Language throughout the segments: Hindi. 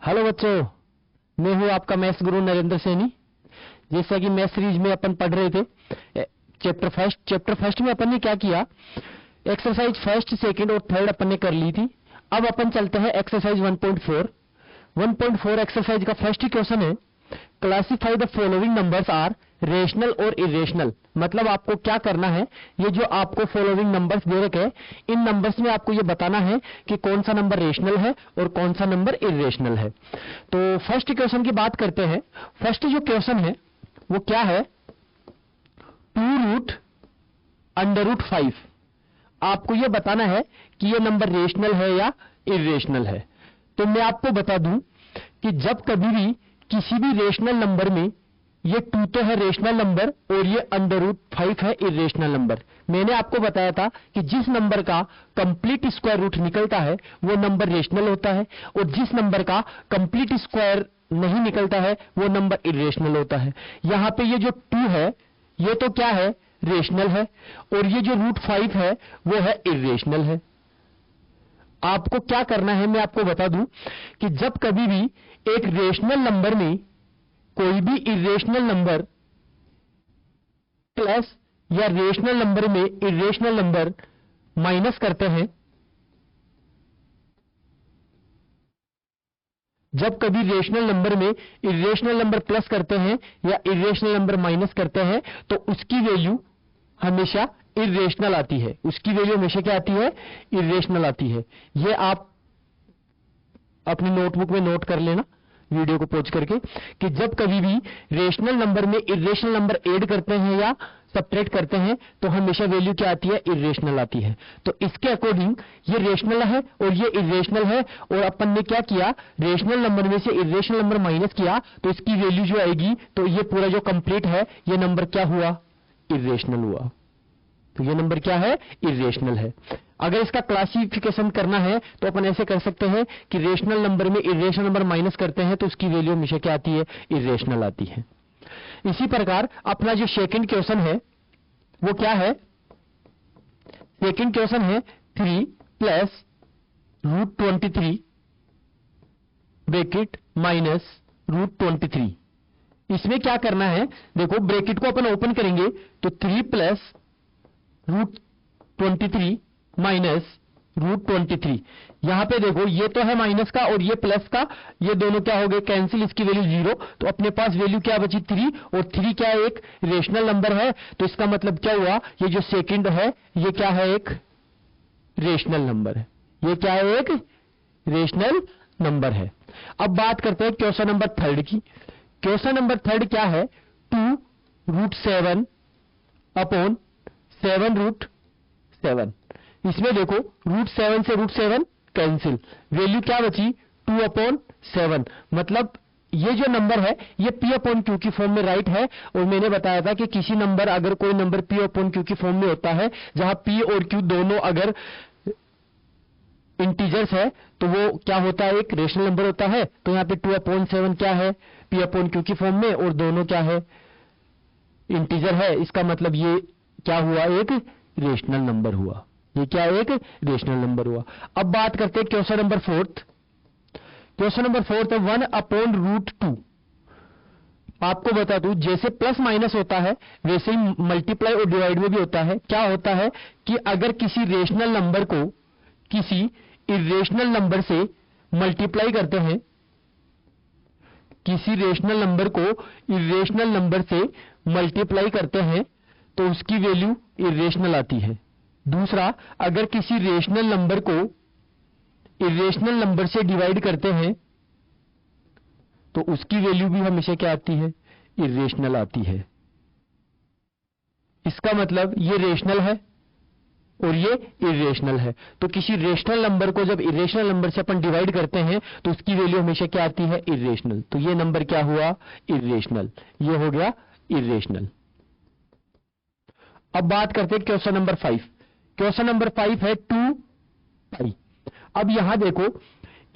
हेलो बच्चों, मैं हूं आपका मैथ्स गुरु नरेंद्र सैनी। जैसा कि मैथ्स सीरीज में अपन पढ़ रहे थे चैप्टर फर्स्ट में अपन ने क्या किया, एक्सरसाइज फर्स्ट, सेकंड और थर्ड अपन ने कर ली थी। अब अपन चलते हैं एक्सरसाइज 1.4 एक्सरसाइज का फर्स्ट क्वेश्चन है, classify the following numbers are rational और इरेशनल। मतलब आपको क्या करना है, ये जो आपको फॉलोइंग नंबर्स दे रखे हैं, इन नंबर्स में आपको ये बताना है कि कौन सा नंबर रेशनल है और कौन सा नंबर इरेशनल है। तो फर्स्ट क्वेश्चन की बात करते हैं। फर्स्ट जो क्वेश्चन है वो क्या है, 2√√5। आपको ये बताना है कि ये नंबर रेशनल है या इरेशनल है। तो मैं आपको बता दूं कि जब कभी भी किसी भी रेशनल नंबर में, ये 2 तो है रेशनल नंबर और ये √5 है इरेशनल नंबर। मैंने आपको बताया था कि जिस नंबर का कंप्लीट स्क्वायर रूट निकलता है वो नंबर रेशनल होता है, और जिस नंबर का कंप्लीट स्क्वायर नहीं निकलता है वो नंबर इरेशनल होता है। यहां पे ये जो 2 है ये तो क्या है, रेशनल है, और ये जो √5 है वो है इरेशनल है। आपको क्या करना है मैं आपको बता दूं कि जब कभी भी एक रेशनल नंबर में कोई भी इरेशनल नंबर प्लस या रेशनल नंबर में इरेशनल नंबर माइनस करते हैं, जब कभी रेशनल नंबर में इरेशनल नंबर प्लस करते हैं या इरेशनल नंबर माइनस करते हैं तो उसकी वैल्यू हमेशा इरेशनल आती है। उसकी वैल्यू हमेशा क्या आती है, इरेशनल आती है। ये आप अपनी नोटबुक में नोट कर लेना वीडियो को पॉज करके, कि जब कभी भी रेशनल नंबर में इरेशनल नंबर ऐड करते हैं या सब्ट्रैक्ट करते हैं तो हमेशा वैल्यू क्या आती है, इरेशनल आती है। तो इसके अकॉर्डिंग ये रेशनल है और ये इरेशनल है, और अपन ने क्या किया, रेशनल नंबर में से इरेशनल नंबर माइनस किया तो इसकी वैल्यू जो आएगी, तो ये पूरा जो कंप्लीट है ये नंबर क्या हुआ, इरेशनल हुआ। तो ये नंबर क्या है, इरेशनल है। अगर इसका क्लासिफिकेशन करना है तो अपन ऐसे कर सकते हैं कि रेशनल नंबर में इरेशनल नंबर माइनस करते हैं तो उसकी वैल्यू हमेशा क्या आती है, इरेशनल आती है। इसी प्रकार अपना जो सेकंड क्वेश्चन है वो क्या है, सेकंड क्वेश्चन है 3 + √23 ब्रैकेट माइनस √23। इसमें क्या करना है, देखो ब्रैकेट को अपन ओपन करेंगे तो 3 + √23 माइनस √23। यहां पे देखो ये तो है माइनस का और ये प्लस का, ये दोनों क्या हो गए, कैंसिल, इसकी वैल्यू 0। तो अपने पास वैल्यू क्या बची, 3, और 3 क्या है, एक रेशनल नंबर है। तो इसका मतलब क्या हुआ, ये जो सेकंड है ये क्या है, एक रेशनल नंबर है। ये क्या है, एक रेशनल नंबर है। अब बात करते हैं क्वेश्चन नंबर थर्ड की। क्वेश्चन नंबर थर्ड क्या है, 2√7 अपॉन 7√7। इसमें देखो √7 से √7 कैंसिल, वैल्यू क्या बची, 2/7। मतलब ये जो नंबर है ये P/Q की फॉर्म में राइट है। और मैंने बताया था कि किसी नंबर, अगर कोई नंबर P/Q की फॉर्म में होता है, जहां P और Q दोनों अगर इंटीजर्स है तो वो क्या होता है, एक रेशनल नंबर होता है। तो यहाँ पे 2/7 क्या है, P/Q की फॉर्म में, और दोनों क्या है, इंटीजर है। इसका मतलब ये क्या हुआ, एक रेशनल नंबर हुआ। ये क्या, एक रेशनल नंबर हुआ। अब बात करते हैं question number fourth. Question number fourth है 1/√2। आपको बता दूं, जैसे प्लस माइनस होता है वैसे ही मल्टीप्लाई और डिवाइड में भी होता है। क्या होता है कि अगर किसी रेशनल नंबर को किसी इरेशनल नंबर से मल्टीप्लाई करते हैं, किसी रेशनल नंबर को इरेशनल नंबर से मल्टीप्लाई करते हैं तो उसकी वैल्यू इरेशनल आती है। दूसरा, अगर किसी रेशनल नंबर को इरेशनल नंबर से डिवाइड करते हैं तो उसकी वैल्यू भी हमेशा क्या आती है, इरेशनल आती है। इसका मतलब ये रेशनल है और ये इरेशनल है। तो किसी रेशनल नंबर को जब इरेशनल नंबर से अपन डिवाइड करते हैं तो उसकी वैल्यू हमेशा क्या आती है, इरेशनल। तो ये नंबर क्या हुआ, इरेशनल। ये हो गया इरेशनल। अब बात करते हैं क्वेश्चन नंबर 5। क्वेश्चन नंबर 5 है 2π। अब यहां देखो,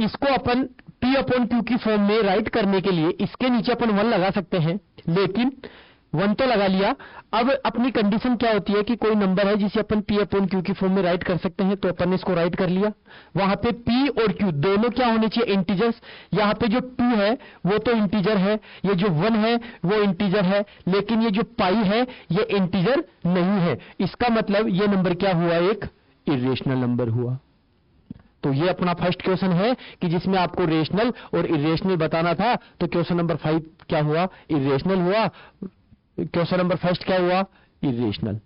इसको अपन P/Q की फॉर्म में राइट करने के लिए इसके नीचे अपन 1 लगा सकते हैं, लेकिन 1 तो लगा लिया। अब अपनी कंडीशन क्या होती है कि कोई नंबर है जिसे अपन P अपॉन Q की फॉर्म में राइट कर सकते हैं, तो अपन ने इसको राइट कर लिया। वहां पे P और Q दोनों क्या होने चाहिए, इंटीजर्स। यहां पे जो 2 है वो तो इंटीजर है, ये जो 1 है वो इंटीजर है, लेकिन ये जो पाई है ये इंटीजर नहीं है। इसका मतलब ये नंबर क्या हुआ, एक इरेशनल नंबर हुआ। तो ये अपना फर्स्ट क्वेश्चन है कि जिसमें आपको रेशनल और इरेशनल बताना था। तो क्वेश्चन नंबर 5 क्या हुआ, इरेशनल हुआ। क्वेश्चन नंबर फर्स्ट क्या हुआ, इरेशनल।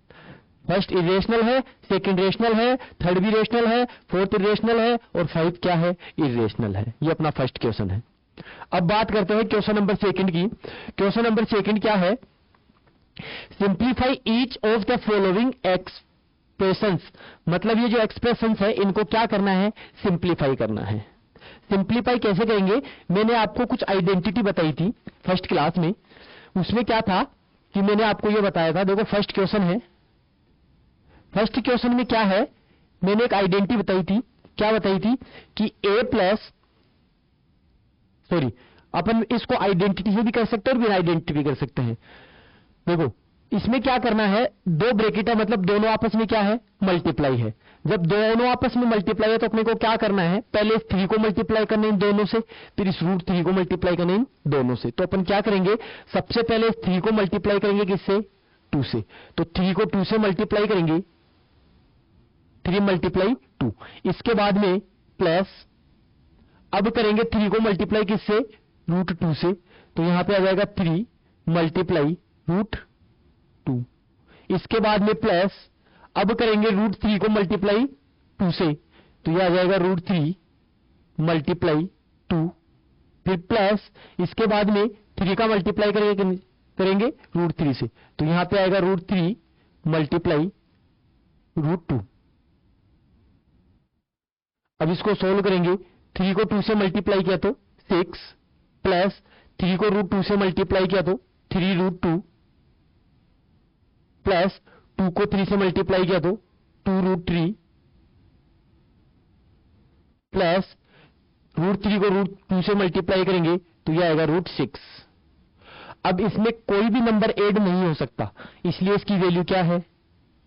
फर्स्ट इरेशनल है, सेकंड रेशनल है, थर्ड भी रेशनल है, फोर्थ इरेशनल है और 5 क्या है, इरेशनल है। ये अपना फर्स्ट क्वेश्चन है। अब बात करते हैं क्वेश्चन नंबर सेकंड की। क्वेश्चन नंबर सेकंड क्या है, simplify each of the following expressions. मतलब ये जो एक्सप्रेशंस है इनको क्या करना है, सिंप्लीफाई करना है। सिंप्लीफाई कैसे करेंगे, मैंने आपको कुछ आइडेंटिटी बताई थी फर्स्ट क्लास में। उसमें क्या था कि मैंने आपको ये बताया था, देखो फर्स्ट क्वेश्चन है। फर्स्ट क्वेश्चन में क्या है, मैंने एक आइडेंटिटी बताई थी। क्या बताई थी कि a प्लस, सॉरी, अपन इसको आइडेंटिटी से भी कर सकते हैं और बिना आइडेंटिटी भी कर सकते हैं। देखो इसमें क्या करना है, दो ब्रैकेट है, मतलब दोनों आपस में क्या है, मल्टीप्लाई है। जब दोनों आपस में मल्टीप्लाई है तो अपने को क्या करना है, पहले इस 3 को मल्टीप्लाई करना इन दोनों से, फिर इस √3 को मल्टीप्लाई करना इन दोनों से। तो अपन क्या करेंगे, सबसे पहले इस 3 को मल्टीप्लाई करेंगे किससे, 2 से। तो 3 को 2 से मल्टीप्लाई करेंगे, 3 मल्टीप्लाई 2। इसके बाद में प्लस, अब करेंगे 3 को मल्टीप्लाई किससे, √2 से। तो यहां पे आ जाएगा 3 मल्टीप्लाई √2। इसके बाद में प्लस, अब करेंगे √3 को मल्टीप्लाई 2 से, तो यह आ जाएगा √3 मल्टीप्लाई 2। फिर प्लस, इसके बाद में 3 का मल्टीप्लाई करेंगे √3 से, तो यहां पे आएगा √3 मल्टीप्लाई √2। अब इसको सोल्व करेंगे, 3 को 2 से मल्टीप्लाई किया तो 6, प्लस 3 को √2 से मल्टीप्लाई किया तो 3 √2, प्लस 2 को 3 से मल्टीप्लाई किया तो 2 √3, प्लस √3 को √2 से मल्टीप्लाई करेंगे तो यह आएगा √6। अब इसमें कोई भी नंबर ऐड नहीं हो सकता, इसलिए इसकी वैल्यू क्या है,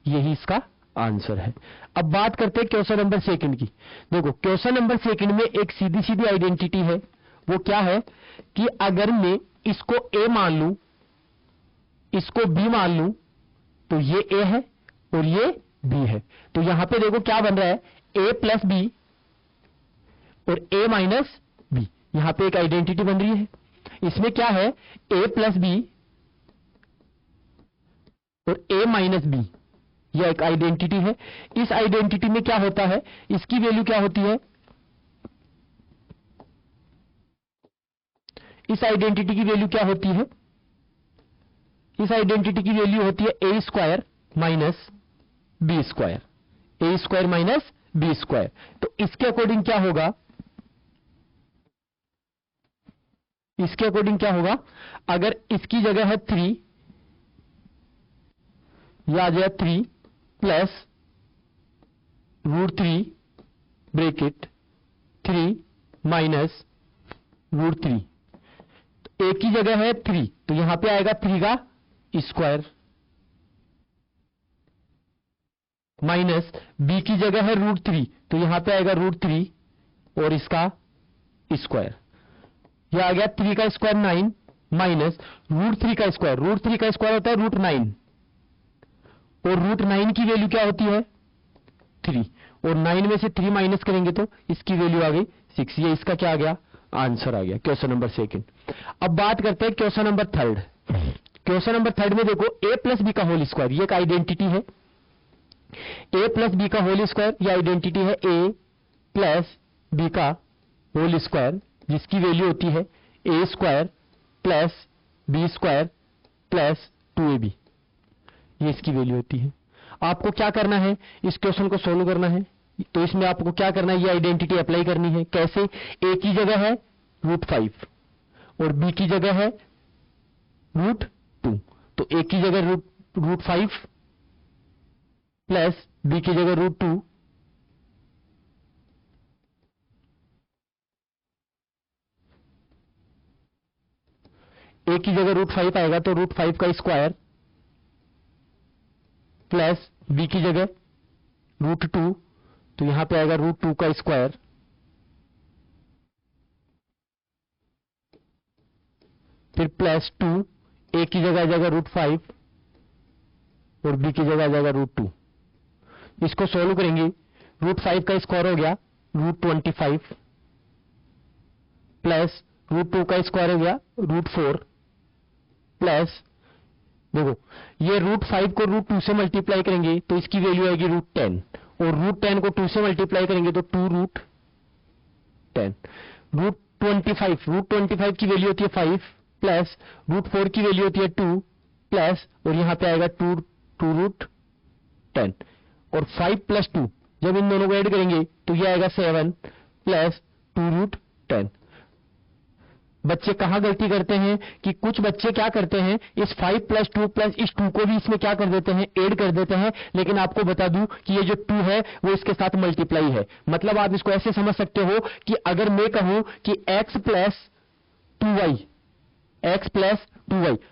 यही इसका आंसर है। अब बात करते हैं क्वेश्चन नंबर सेकंड की। देखो क्वेश्चन नंबर सेकंड में एक सीधी सीधी आइडेंटिटी है। वो क्या है कि अगर मैं इसको a मान लूं, इसको b मान लूं, तो ये a है और ये b है। तो यहां पे देखो क्या बन रहा है, a प्लस b और a माइनस b। यहां पे एक आइडेंटिटी बन रही है। इसमें क्या है, a प्लस b और a माइनस b, यह एक आइडेंटिटी है। इस आइडेंटिटी में क्या होता है, इसकी वैल्यू क्या होती है, इस आइडेंटिटी की वैल्यू क्या होती है, इस आइडेंटिटी की वैल्यू होती है a² minus b², a² minus b²। तो इसके अकॉर्डिंग क्या होगा, इसके अकॉर्डिंग क्या होगा, अगर इसकी जगह है 3, यह आ जाए 3 प्लस √3 ब्रैकेट 3 माइनस √3। तो a की जगह है 3, तो यहां पे आएगा 3 का स्क्वायर, माइनस b की जगह है √3, तो यहां पे आएगा √3 और इसका स्क्वायर। यह आ गया 3 का स्क्वायर 9 माइनस √3 का स्क्वायर, √3 का स्क्वायर होता है √9 और √9 की वैल्यू क्या होती है 3, और 9 में से 3 माइनस करेंगे तो इसकी वैल्यू आ गई 6। ये इसका क्या आ गया, आंसर आ गया क्वेश्चन नंबर सेकंड। अब बात करते हैं question number third. Question number third में देखो a प्लस बी का होल स्क्वायर, ये एक आइडेंटिटी है। a प्लस बी का होल स्क्वायर, ये आइडेंटिटी है a प्लस बी का होल स्क्वायर, जिसकी वैल्यू होती है a² plus b² plus 2ab, ये इसकी वैल्यू होती है। आपको क्या करना है, इस क्वेश्चन को सोल्व करना है। तो इसमें आपको क्या करना है, ये आइडेंटिटी अप्लाई करनी है। कैसे, a की जगह है √5 और b की जगह है √2, तो a की जगह √5 प्लस b की जगह √2, ए की जगह √5 आएगा तो √5 का स्क्वायर प्लस बी की जगह √2, तो यहां पे आएगा √2 का स्क्वायर फिर प्लस 2, ए की जगह आ जाएगा √5 और बी की जगह आ जाएगा √2। इसको सोल्व करेंगे, √5 का स्क्वायर हो गया √25 प्लस √2 का स्क्वायर हो गया √4 प्लस, देखो ये √5 को √2 से मल्टीप्लाई करेंगे तो इसकी वैल्यू आएगी √10 और √10 को 2 से मल्टीप्लाई करेंगे तो 2√10। √25 की वैल्यू होती है 5 प्लस √4 की वैल्यू होती है 2 प्लस, और यहां पे आएगा 2√10 और 5 प्लस 2 जब इन दोनों को ऐड करेंगे तो ये आएगा 7 प्लस 2√10। बच्चे कहां गलती करते हैं कि कुछ बच्चे क्या करते हैं, इस 5 प्लस 2 प्लस इस 2 को भी इसमें क्या कर देते हैं, ऐड कर देते हैं। लेकिन आपको बता दूं कि ये जो 2 है वो इसके साथ मल्टीप्लाई है। मतलब आप इसको ऐसे समझ सकते हो कि अगर मैं कहूं कि x प्लस 2y,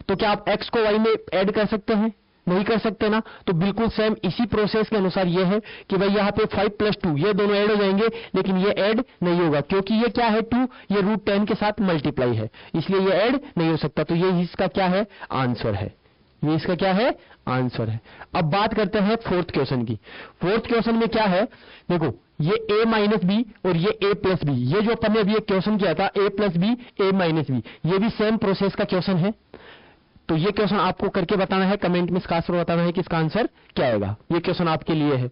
तो क्या आप x को y में ऐड कर सकते हैं? नहीं कर सकते ना। तो बिल्कुल सेम इसी प्रोसेस के अनुसार ये है कि भाई यहाँ पे 5 प्लस 2 ये दोनों ऐड हो जाएंगे, लेकिन ये ऐड नहीं होगा क्योंकि ये क्या है 2, ये √10 के साथ मल्टीप्लाई है, इसलिए ये ऐड नहीं हो सकता। तो ये इसका क्या है, आंसर है। ये इसका क्या है, आंसर है। अब बात करते हैं फोर्थ क्वेश्चन की। फोर्थ क्वेश्चन में क्या है, देखो ये a माइनस बी और ये a प्लस बी, ये जो अपन ने अभी एक क्वेश्चन किया था a plus B a minus B, ये भी सेम प्रोसेस का क्वेश्चन है। तो ये क्वेश्चन आपको करके बताना है, कमेंट में खास कर बताना है कि इसका आंसर क्या आएगा। ये क्वेश्चन आपके लिए है,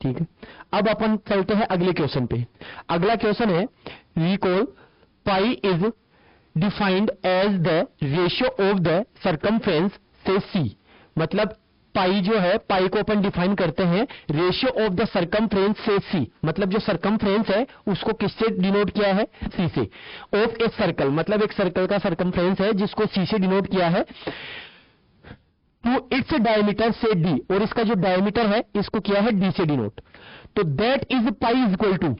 ठीक है। अब अपन चलते हैं अगले क्वेश्चन पे। अगला क्वेश्चन है, recall pi is defined as the ratio of the circumference से सी। मतलब पाई जो है, पाई को अपन डिफाइन करते हैं रेशियो ऑफ द सर्कमफ्रेंस से सी। मतलब जो सर्कमफ्रेंस है उसको किससे डिनोट किया है, सी से। ऑफ ए सर्कल, मतलब एक सर्कल का सर्कमफ्रेंस है जिसको सी से डिनोट किया है, टू इट्स डायमीटर से डी, और इसका जो डायमीटर है इसको किया है डी से डिनोट। तो that is pi is equal to,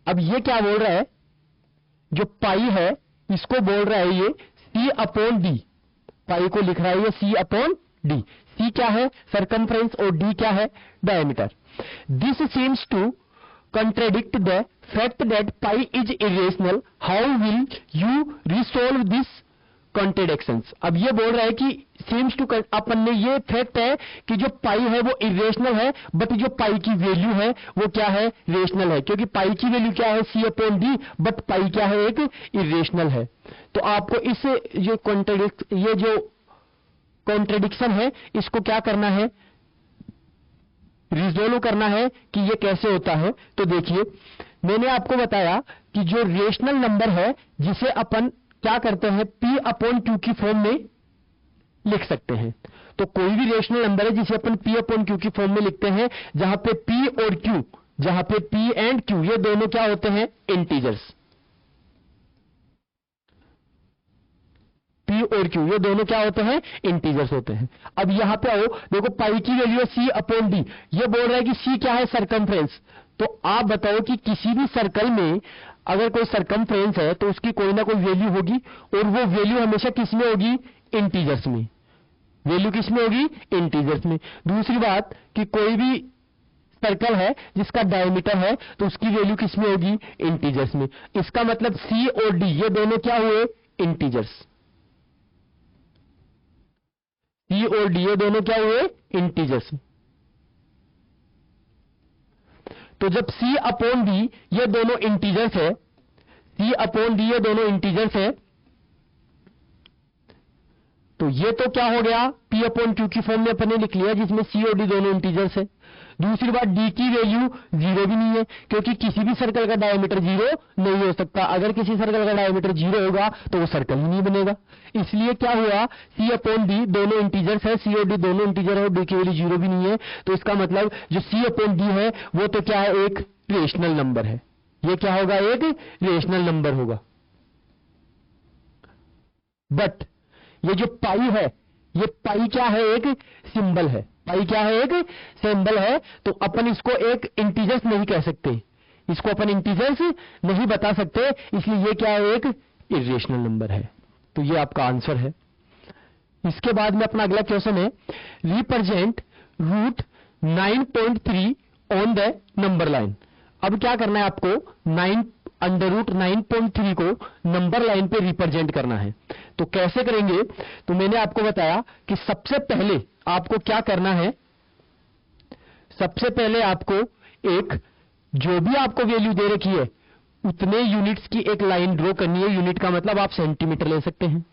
अब ये क्या बोल रहा है, जो पाई है इसको बोल रहा है ये सी अपॉन डी। पाई को लिख रहा है ये सी अपॉन डी। सी क्या है, सर्कमफ्रेंस, और डी क्या है, diameter. This seems to contradict the fact that pi is irrational. How will you resolve this contradictions? अब ये बोल रहा है कि seems to, अपन ने ये फैक्ट है कि जो पाई है वो इरेशनल है, बट जो पाई की वैल्यू है वो क्या है, रेशनल है। क्योंकि पाई की वैल्यू क्या है, सी अपॉन डी, बट पाई क्या है, एक इरेशनल है। तो आपको इस ये जो कॉन्ट्रेडिक्शन है इसको क्या करना है, रिजोल्व करना है कि ये कैसे होता है। तो देखिए, मैंने आपको बताया कि जो रेशनल नंबर है जिसे अपन क्या करते हैं, p अपॉन q की फॉर्म में लिख सकते हैं। तो कोई भी रेशनल नंबर है जिसे अपन p अपॉन q की फॉर्म में लिखते हैं, जहां पे p और q, जहां पे p एंड q ये दोनों क्या होते हैं, इंटीजर्स। P और Q ये दोनों क्या होते हैं, इंटीजर्स होते हैं। अब यहां पे आओ, देखो पाई की वैल्यू है C अपॉन डी, ये बोल रहा है कि C क्या है, सर्कमफ्रेंस। तो आप बताओ कि किसी भी सर्कल में अगर कोई सर्कमफ्रेंस है तो उसकी कोई ना कोई वैल्यू होगी, और वो वैल्यू हमेशा किस में होगी, इंटीजर्स में। वैल्यू किस में होगी, इंटीजर्स में। दूसरी बात कि कोई भी सर्कल है जिसका डायमीटर है तो उसकी वैल्यू किस में होगी, इंटीजर्स में। इसका मतलब C और D ये दोनों क्या हुए, इंटीजर्स। C और D ये दोनों क्या हुए, इंटीजर्स। तो जब C अपॉन D ये दोनों इंटीजर्स है, C अपॉन D ये दोनों इंटीजर्स है, तो ये तो क्या हो गया, P अपॉन Q की फॉर्म में अपन ने लिख लिया जिसमें C और D दोनों इंटीजर्स है। दूसरी बात, D की वैल्यू 0 भी नहीं है, क्योंकि किसी भी सर्कल का डायमीटर 0 नहीं हो सकता। अगर किसी सर्कल का डायमीटर 0 होगा तो वो सर्कल ही नहीं बनेगा। इसलिए क्या हुआ, C अपॉन D दोनों इंटीजर्स है, C और D दोनों इंटीजर है, और D की वैल्यू 0 भी नहीं है। तो इसका मतलब जो C अपॉन D है वो तो क्या है, एक रेशनल नंबर है। ये क्या होगा, एक रेशनल नंबर होगा। बट ये जो पाई है, ये पाई क्या है, एक सिंबल है। पाई क्या है, एक सिंबल है। तो अपन इसको एक इंटीजर्स नहीं कह सकते, इसको अपन इंटीजर्स नहीं बता सकते, इसलिए ये क्या है, एक इरेशनल नंबर है। तो ये आपका आंसर है। इसके बाद में अपना अगला क्वेश्चन है, represent root 9.3 on the number line. अब क्या करना है आपको, 9√9.3 को नंबर लाइन पे रिप्रेजेंट करना है। तो कैसे करेंगे, तो मैंने आपको बताया कि सबसे पहले आपको क्या करना है, सबसे पहले आपको एक जो भी आपको वैल्यू दे रखी है उतने यूनिट्स की एक लाइन ड्रॉ करनी है। यूनिट का मतलब आप सेंटीमीटर ले सकते हैं।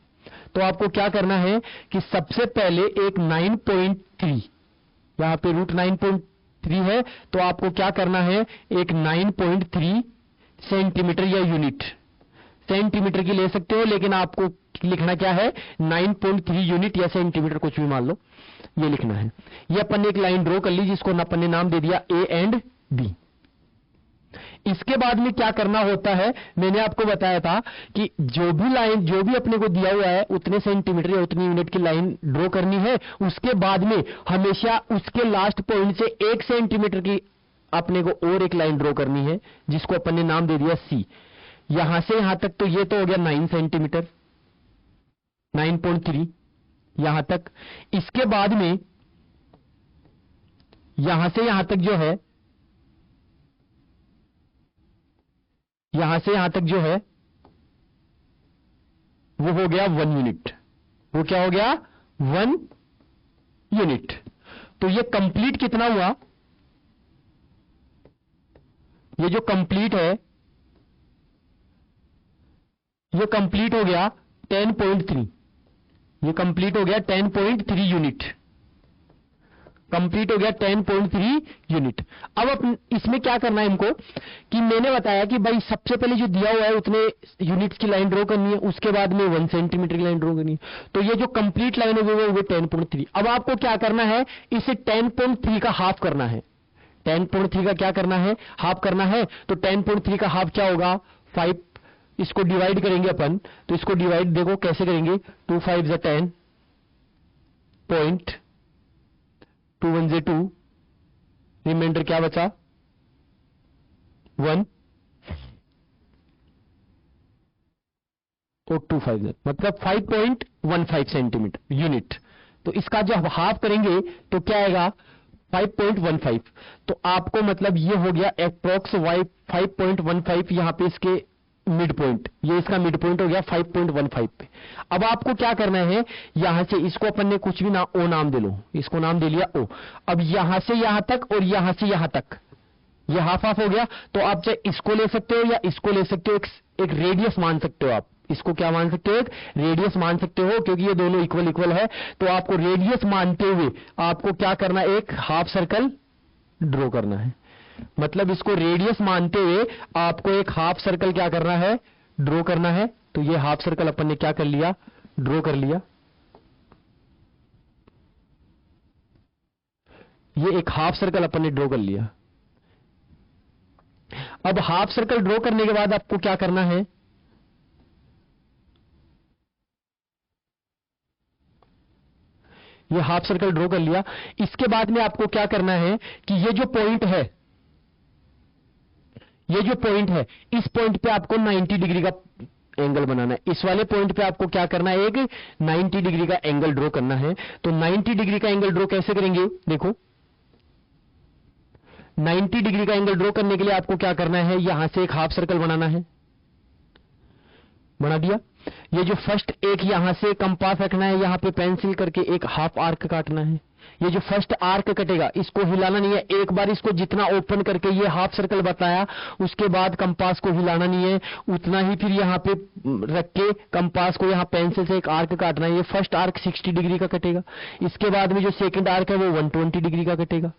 तो आपको क्या करना है कि सबसे पहले एक 9.3, यहां पे रूट 9.3 है, तो आपको क्या करना है, एक 9.3 सेंटीमीटर या यूनिट, सेंटीमीटर की ले सकते हो, लेकिन आपको लिखना क्या है, 9.3 यूनिट या सेंटीमीटर, कुछ भी मान लो, ये लिखना है। ये अपन ने एक लाइन ड्रॉ कर ली जिसको अपन ने नाम दे दिया ए एंड बी। इसके बाद में क्या करना होता है, मैंने आपको बताया था कि जो भी लाइन, जो भी अपने को दिया हुआ है उतने सेंटीमीटर या उतनी यूनिट की लाइन ड्रॉ करनी है। उसके बाद में हमेशा उसके लास्ट पॉइंट से 1 सेंटीमीटर की अपने को और एक लाइन ड्रॉ करनी है जिसको अपन ने नाम दे दिया सी। यहां से यहां तक तो ये तो हो गया 9 सेंटीमीटर, 9.3 यहां तक। इसके बाद में यहां से यहां तक जो है, यहां से यहां तक जो है वो हो गया 1 यूनिट। वो क्या हो गया, 1 यूनिट। तो ये कंप्लीट कितना हुआ, ये जो कंप्लीट है ये कंप्लीट हो गया 10.3, ये कंप्लीट हो गया 10.3 यूनिट, कंप्लीट हो गया 10.3 यूनिट। अब इसमें क्या करना है हमको, कि मैंने बताया कि भाई सबसे पहले जो दिया हुआ है उतने यूनिट्स की लाइन ड्रॉ करनी है, उसके बाद में 1 सेंटीमीटर की लाइन ड्रॉ करनी है। तो ये जो कंप्लीट लाइन होगी वो 10.3। अब आपको क्या करना है, इसे 10.3 का हाफ करना है। 10.3 का क्या करना है, हाफ करना है। तो 10.3 का हाफ क्या होगा, 5। इसको डिवाइड करेंगे अपन, तो इसको डिवाइड देखो कैसे करेंगे, 2 5 = 10, पॉइंट 2 1 = 2, रिमाइंडर क्या बचा 1, और 2 5 मतलब 5.15 सेंटीमीटर यूनिट। तो इसका जो हाफ करेंगे तो क्या आएगा 5.15। तो आपको मतलब ये हो गया अप्रोक्स 5.15, यहां पे इसके मिड पॉइंट, ये इसका मिड पॉइंट हो गया 5.15 पे। अब आपको क्या करना है, यहां से इसको अपन ने कुछ भी ना ओ नाम दे लो, इसको नाम दे लिया ओ। अब यहां से यहां तक और यहां से यहां तक ये हाफ हाफ हो गया। तो आप चाहे इसको ले सकते हो या इसको ले सकते हो, एक रेडियस मान सकते हो आप। इसको क्या मान सकते हो, एक रेडियस मान सकते हो, क्योंकि ये दोनों इक्वल इक्वल है। तो आपको रेडियस मानते हुए आपको क्या करना है, एक हाफ सर्कल ड्रॉ करना है। मतलब इसको रेडियस मानते हुए आपको एक हाफ सर्कल क्या करना है, ड्रॉ करना है। तो ये हाफ सर्कल अपन ने क्या कर लिया, ड्रॉ कर लिया। ये एक हाफ सर्कल अपन ने ड्रॉ कर लिया। अब हाफ सर्कल ड्रॉ करने के बाद आपको क्या करना है, ये हाफ सर्कल ड्रॉ कर लिया। इसके बाद में आपको क्या करना है कि ये जो पॉइंट है, ये जो पॉइंट है, इस पॉइंट पे आपको 90 डिग्री का एंगल बनाना है। इस वाले पॉइंट पे आपको क्या करना है, एक 90 डिग्री का एंगल ड्रॉ करना है। तो 90 डिग्री का एंगल ड्रॉ कैसे करेंगे, देखो 90 डिग्री का एंगल ड्रॉ करने के लिए आपको क्या करना है, यहां से एक हाफ सर्कल बनाना है, बना दिया। ये जो फर्स्ट एक यहां से कंपास रखना है, यहां पे पेंसिल करके एक हाफ आर्क काटना है। ये जो फर्स्ट आर्क कटेगा इसको हिलाना नहीं है, एक बार इसको जितना ओपन करके ये हाफ सर्कल बताया उसके बाद कंपास को हिलाना नहीं है, उतना ही फिर यहां पे रख के कंपास को यहां पेंसिल से एक आर्क काटना है। ये फर्स्ट आर्क 60 डिग्री का कटेगा। इसके बाद में जो सेकंड आर्क है वो 120 डिग्री का कटेगा।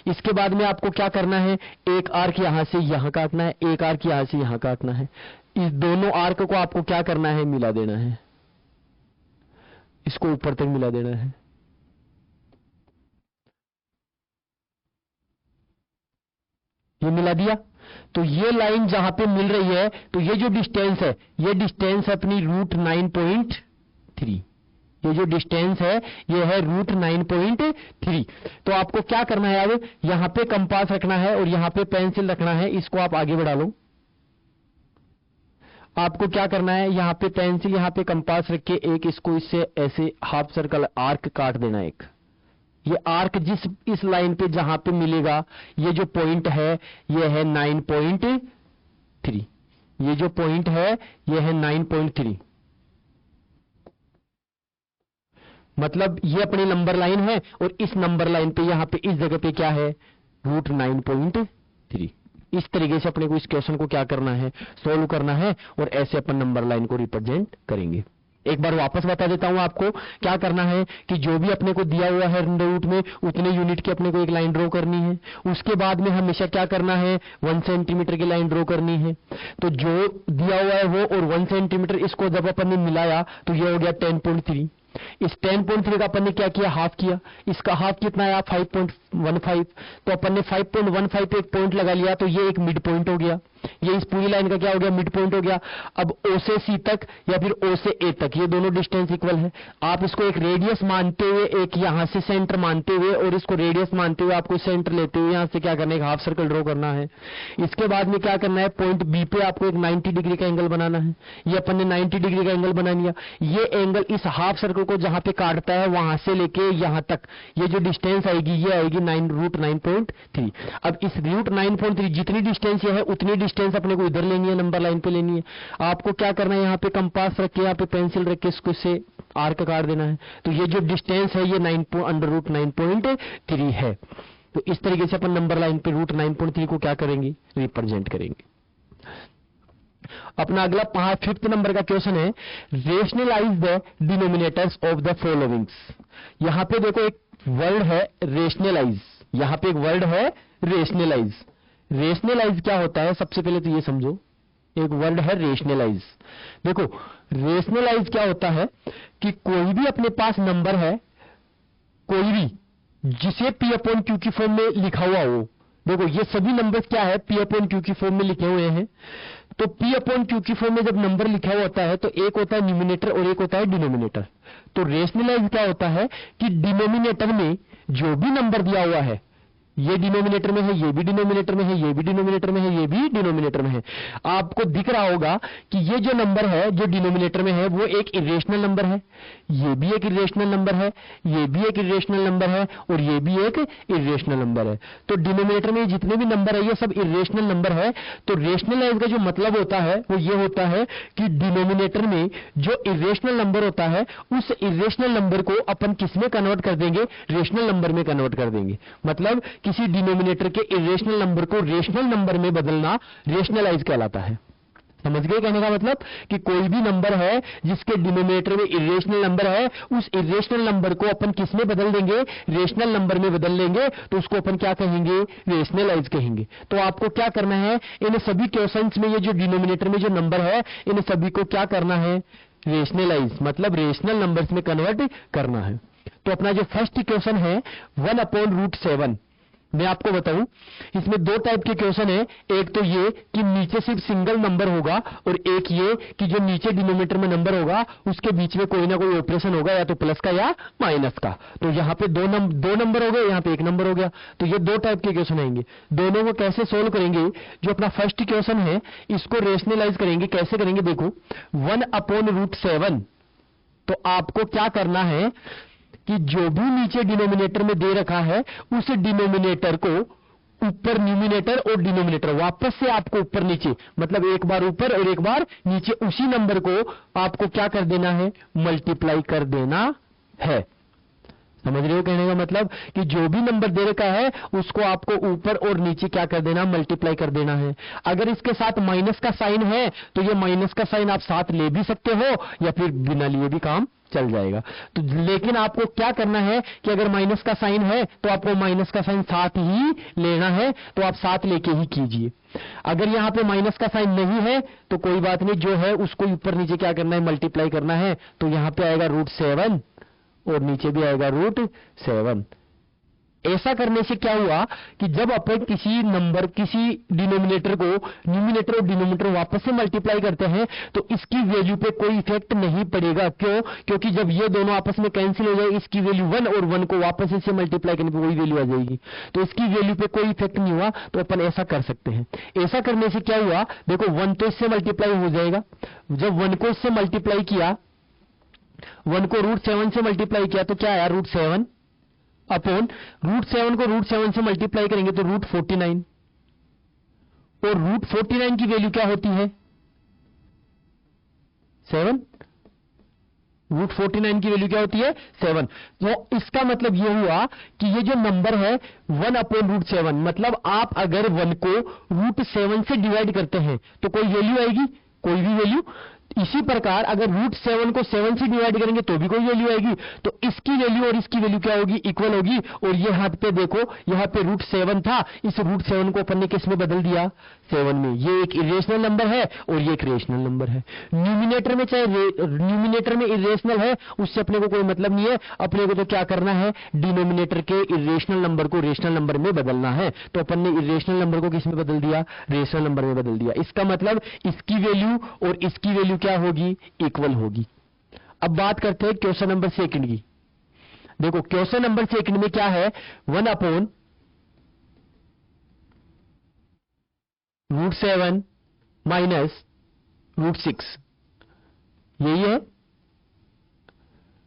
इसके बाद में आपको क्या करना है, एक आर्क यहां से यहां काटना है, एक आर्क यहां से यहां काटना है। इस दोनों आर्क को आपको क्या करना है, मिला देना है, इसको ऊपर तक मिला देना है। ये मिला दिया। तो ये लाइन जहां पे मिल रही है, तो ये जो डिस्टेंस है, ये डिस्टेंस अपनी रूट 9.3, ये जो डिस्टेंस है ये है रूट 9.3। तो आपको क्या करना है, अब यहां पे कंपास रखना है और यहां पे पेंसिल रखना है। इसको आप आगे बढ़ा लो आपको क्या करना है, यहां पे पेंसिल, यहां पे कंपास रख के एक इसको इससे ऐसे हाफ सर्कल आर्क काट देना। एक ये आर्क जिस इस लाइन पे जहां पे मिलेगा, ये जो पॉइंट है ये है 9.3, ये जो पॉइंट है ये है 9.3, मतलब ये अपनी नंबर लाइन है और इस नंबर लाइन पे यहां पे इस जगह पे क्या है, रूट 9.3। इस तरीके से अपने को इस क्वेश्चन को क्या करना है, सोल्व करना है और ऐसे अपन नंबर लाइन को रिप्रेजेंट करेंगे। एक बार वापस बता देता हूं आपको क्या करना है कि जो भी अपने को दिया हुआ है रूट में उतने यूनिट की अपने को एक लाइन ड्रॉ करनी है। उसके बाद में हमेशा क्या करना है, 1 सेंटीमीटर की लाइन ड्रॉ करनी है। तो जो दिया हुआ है वो और 1 सेंटीमीटर, इसको जब अपन ने मिलाया तो ये हो गया 10.3। इस 10.3 का अपन ने क्या किया, हाफ किया। इसका हाफ कितना आया, 5.15। तो अपन ने 5.15 पे एक पॉइंट लगा लिया, तो ये एक मिड पॉइंट हो गया। ये इस पूरी लाइन का क्या हो गया, मिड पॉइंट हो गया। अब ओ से सी तक या फिर ओ से ए तक ये दोनों डिस्टेंस इक्वल है। आप इसको एक रेडियस मानते हुए, एक यहां से सेंटर मानते हुए और इसको रेडियस मानते हुए आपको सेंटर लेते हुए यहां से क्या करना है, एक हाफ सर्कल ड्रॉ करना है। इसके बाद में क्या करना है, पॉइंट बी पे आपको एक 90 डिग्री का एंगल बनाना है। ये अपन ने 90 डिग्री का एंगल बना लिया। ये एंगल इस हाफ सर्कल को जहां पे काटता है वहां से लेके यहां तक ये जो डिस्टेंस आएगी ये आएगी रूट 9.3। अब इस रूट 9.3 जितनी डिस्टेंस ये है उतनी डिस्टेंस अपने को इधर लेनी है, नंबर लाइन पे लेनी है। आपको क्या करना है, यहां पे कंपास रख के, यहां पे पेंसिल रख के इसको से आर्क काट देना है। तो ये जो डिस्टेंस है ये रूट 9.3 है। तो इस तरीके से अपन नंबर लाइन पे रूट 9.3 को क्या करेंगे, रिप्रेजेंट करेंगे। अपना अगला 5th नंबर का क्वेश्चन है, rationalise the denominators of the followings. यहां पे देखो एक वर्ड है रेशनलाइज, यहां पे एक वर्ड है रेशनलाइज। रेशनलाइज क्या होता है, सबसे पहले तो ये समझो, एक वर्ड है रेशनलाइज। देखो रेशनलाइज क्या होता है कि कोई भी अपने पास नंबर है, कोई भी जिसे P अपॉन Q की फॉर्म में लिखा हुआ हो। देखो ये सभी नंबर्स क्या है, P अपॉन Q की फॉर्म में लिखे हुए हैं। तो P अपॉन Q की फॉर्म में जब नंबर लिखा हुआ होता है तो एक होता है न्यूमिनेटर और एक होता है डिनोमिनेटर। तो रेशनलाइज क्या होता है कि डिनोमिनेटर में जो भी नंबर दिया हुआ है, ये डिनोमिनेटर में है, ये भी डिनोमिनेटर में है, ये भी डिनोमिनेटर में है, ये भी डिनोमिनेटर में है। आपको दिख रहा होगा कि ये जो नंबर है जो डिनोमिनेटर में है वो एक इरेशनल नंबर है, ये भी एक इरेशनल नंबर है, ये भी एक इरेशनल नंबर है और ये भी एक इरेशनल नंबर है। तो डिनोमिनेटर में जितने भी नंबर है ये सब इरेशनल नंबर है। तो रेशनलाइज का जो मतलब होता है वो ये होता है कि डिनोमिनेटर में जो इरेशनल नंबर होता है उस इरेशनल नंबर को अपन किस में कन्वर्ट कर देंगे, रेशनल नंबर में कन्वर्ट कर देंगे। मतलब किसी डिनोमिनेटर के इरेशनल नंबर को रेशनल नंबर में बदलना रेशनलाइज कहलाता है। समझ गए कहने का मतलब कि कोई भी नंबर है जिसके डिनोमिनेटर में इरेशनल नंबर है, उस इरेशनल नंबर को अपन किस में बदल देंगे, रेशनल नंबर में बदल लेंगे, तो उसको अपन क्या कहेंगे, रेशनलाइज कहेंगे। तो आपको क्या करना है, इन सभी क्वेश्चंस में ये जो डिनोमिनेटर में जो नंबर है इन सभी को क्या करना है, रेशनलाइज मतलब रेशनल नंबर्स में कन्वर्ट करना है। तो अपना जो फर्स्ट क्वेश्चन है 1/√7, मैं आपको बताऊं इसमें दो टाइप के क्वेश्चन है। एक तो ये कि नीचे सिर्फ सिंगल नंबर होगा और एक ये कि जो नीचे डिनोमिनेटर में नंबर होगा उसके बीच में कोई ना कोई ऑपरेशन होगा, या तो प्लस का या माइनस का। तो यहां पे दो नंबर हो गए, यहां पे एक नंबर हो गया। तो ये दो टाइप के क्वेश्चन आएंगे। दोनों को कैसे सोल्व करेंगे, जो अपना फर्स्ट क्वेश्चन है इसको रेशनलाइज करेंगे। कैसे करेंगे, देखो 1/√7। तो आपको क्या करना है कि जो भी नीचे डिनोमिनेटर में दे रखा है उस डिनोमिनेटर को ऊपर न्यूमिनेटर और डिनोमिनेटर वापस से आपको ऊपर नीचे, मतलब एक बार ऊपर और एक बार नीचे, उसी नंबर को आपको क्या कर देना है, मल्टीप्लाई कर देना है। समझ रहे हो कहने का मतलब कि जो भी नंबर दे रखा है उसको आपको ऊपर और नीचे क्या कर देना, मल्टीप्लाई कर देना है। अगर इसके साथ माइनस का साइन है तो ये माइनस का साइन आप साथ ले भी सकते हो या फिर बिना लिए भी काम चल जाएगा। तो लेकिन आपको क्या करना है कि अगर माइनस का साइन है तो आपको माइनस का साइन साथ ही लेना है, तो आप साथ लेके ही कीजिए। अगर यहां पे माइनस का साइन नहीं है तो कोई बात नहीं, जो है उसको ऊपर नीचे क्या करना है, मल्टीप्लाई करना है। तो यहां पे आएगा √7 और नीचे भी आएगा √7। ऐसा करने से क्या हुआ कि जब अपन किसी नंबर, किसी डिनोमिनेटर को न्यूमिनेटर और डिनोमिनेटर वापस से मल्टीप्लाई करते हैं तो इसकी वैल्यू पे कोई इफेक्ट नहीं पड़ेगा। क्यों? क्योंकि जब ये दोनों आपस में कैंसिल हो जाए, इसकी वैल्यू 1 और 1 को वापस से मल्टीप्लाई करने पे वही वैल्यू आ जाएगी, तो इसकी वैल्यू पे कोई इफेक्ट नहीं हुआ, तो अपन ऐसा कर सकते हैं। ऐसा करने से क्या हुआ, देखो 1 तो इससे मल्टीप्लाई हो जाएगा, जब 1 को इससे मल्टीप्लाई किया, 1 को √7 से मल्टीप्लाई किया तो क्या आया, √7 अपॉन √7 को √7 से मल्टीप्लाई करेंगे तो √49, और √49 की वैल्यू क्या होती है, 7। √49 की वैल्यू क्या होती है, 7। तो इसका मतलब यह हुआ कि ये जो नंबर है 1 अपॉन √7, मतलब आप अगर 1 को √7 से डिवाइड करते हैं तो कोई वैल्यू आएगी, कोई भी वैल्यू। इसी प्रकार अगर √7 को 7 से डिवाइड करेंगे तो भी कोई वैल्यू आएगी, तो इसकी वैल्यू और इसकी वैल्यू क्या होगी, इक्वल होगी। और ये हाथ पे देखो, यहां पे √7 था, इस √7 को अपन ने किस में बदल दिया, 7 में। ये एक इरेशनल नंबर है और ये एक रेशनल नंबर है। न्यूमिनेटर में चाहे न्यूमिनेटर में इरेशनल है, उससे अपने को कोई मतलब नहीं है, अपने को तो क्या करना है, डिनोमिनेटर के इरेशनल नंबर को रेशनल नंबर में बदलना है। तो अपन ने इरेशनल नंबर को किस में बदल दिया, रेशनल नंबर में बदल दिया। इसका मतलब इसकी वैल्यू और इसकी वैल्यू क्या होगी, इक्वल होगी। अब बात करते हैं क्वेश्चन नंबर सेकंड की। देखो क्वेश्चन नंबर सेकंड में क्या है, 1 अपॉन √7 माइनस √6, यही है,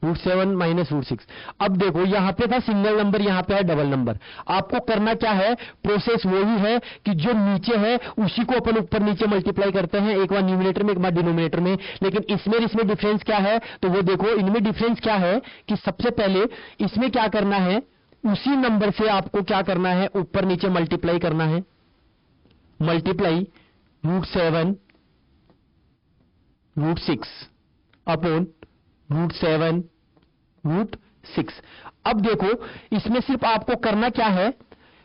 √7 माइनस √6। अब देखो यहां पे था सिंगल नंबर, यहां पे है डबल नंबर। आपको करना क्या है, प्रोसेस वही है कि जो नीचे है उसी को अपन ऊपर नीचे मल्टीप्लाई करते हैं, एक बार न्यूमिनेटर में एक बार डिनोमिनेटर में। लेकिन इसमें डिफरेंस क्या है, तो वो देखो इनमें डिफरेंस क्या है कि सबसे पहले इसमें क्या करना है, उसी नंबर से आपको क्या करना है, ऊपर नीचे मल्टीप्लाई करना है, मल्टीप्लाई √7 √6 अपॉन √7 √6। अब देखो इसमें सिर्फ आपको करना क्या है,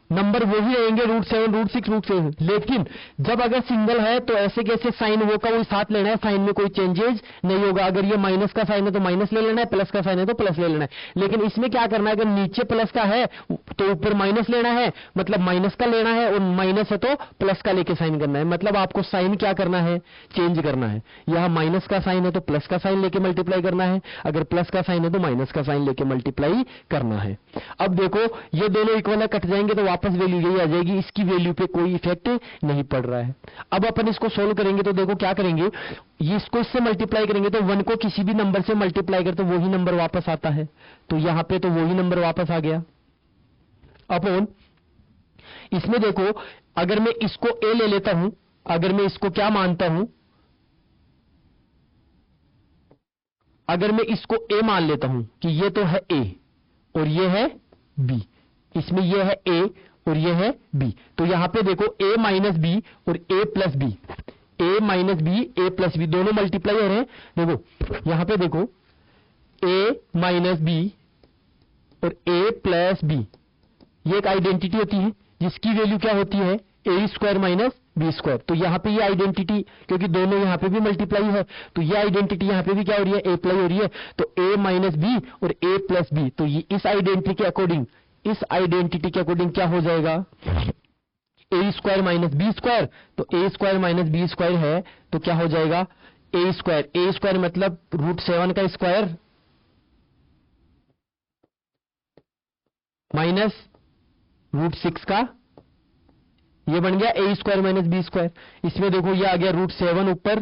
नंबर वो ही रहेंगे √7 √6 √7, लेकिन जब अगर सिंगल है तो ऐसे कैसे साइन वो का वो साथ लेना है, साइन में कोई चेंजेस नहीं होगा। अगर ये माइनस का साइन है तो माइनस ले लेना है, प्लस का साइन है तो प्लस ले लेना है। लेकिन इसमें क्या करना है, अगर नीचे प्लस का है तो ऊपर माइनस लेना है, मतलब माइनस का लेना है, और माइनस है तो प्लस का लेके साइन करना है। मतलब आपको साइन क्या करना है, चेंज करना है। यहां माइनस का साइन है तो प्लस का साइन लेके मल्टीप्लाई करना है, अगर प्लस का साइन है तो माइनस का साइन लेके मल्टीप्लाई करना है। अब देखो ये दोनों इक्वल है, कट जाएंगे तो वापस वैल्यू यही आ जाएगी, इसकी वैल्यू पे कोई इफेक्ट नहीं पड़ रहा है। अब अपन इसको सोल्व करेंगे तो देखो क्या करेंगे, ये इसको इससे मल्टीप्लाई करेंगे तो 1 को किसी भी नंबर से मल्टीप्लाई कर तो वही नंबर वापस आता है, तो यहां पे तो वही नंबर वापस आ गया। अपॉन इसमें देखो अगर मैं इसको a ले लेता हूं, अगर मैं इसको क्या मानता हूं, अगर मैं इसको a मान लेता हूं कि ये तो है a और ये है b, इसमें ये है a और ये है b, तो यहां पे देखो a माइनस बी और a plus B, a minus B a plus B दोनों मल्टीप्लाई हो रहे हैं। देखो यहां पे देखो a माइनस बी और a प्लस बी, ये एक आइडेंटिटी होती है जिसकी वैल्यू क्या होती है, a² माइनस b²। तो यहां पे ये आइडेंटिटी, क्योंकि दोनों यहां पे भी मल्टीप्लाई है, तो ये आइडेंटिटी यहां पे भी क्या हो रही है, अप्लाई हो रही है। तो a माइनस बी और a प्लस बी, तो ये इस आइडेंटिटी के अकॉर्डिंग, इस आइडेंटिटी के अकॉर्डिंग क्या हो जाएगा, a² माइनस b²। तो a² माइनस b² है तो क्या हो जाएगा, a² मतलब √7 का स्क्वायर माइनस √6 का, ये बन गया a² माइनस b²। इसमें देखो ये आ गया √7 ऊपर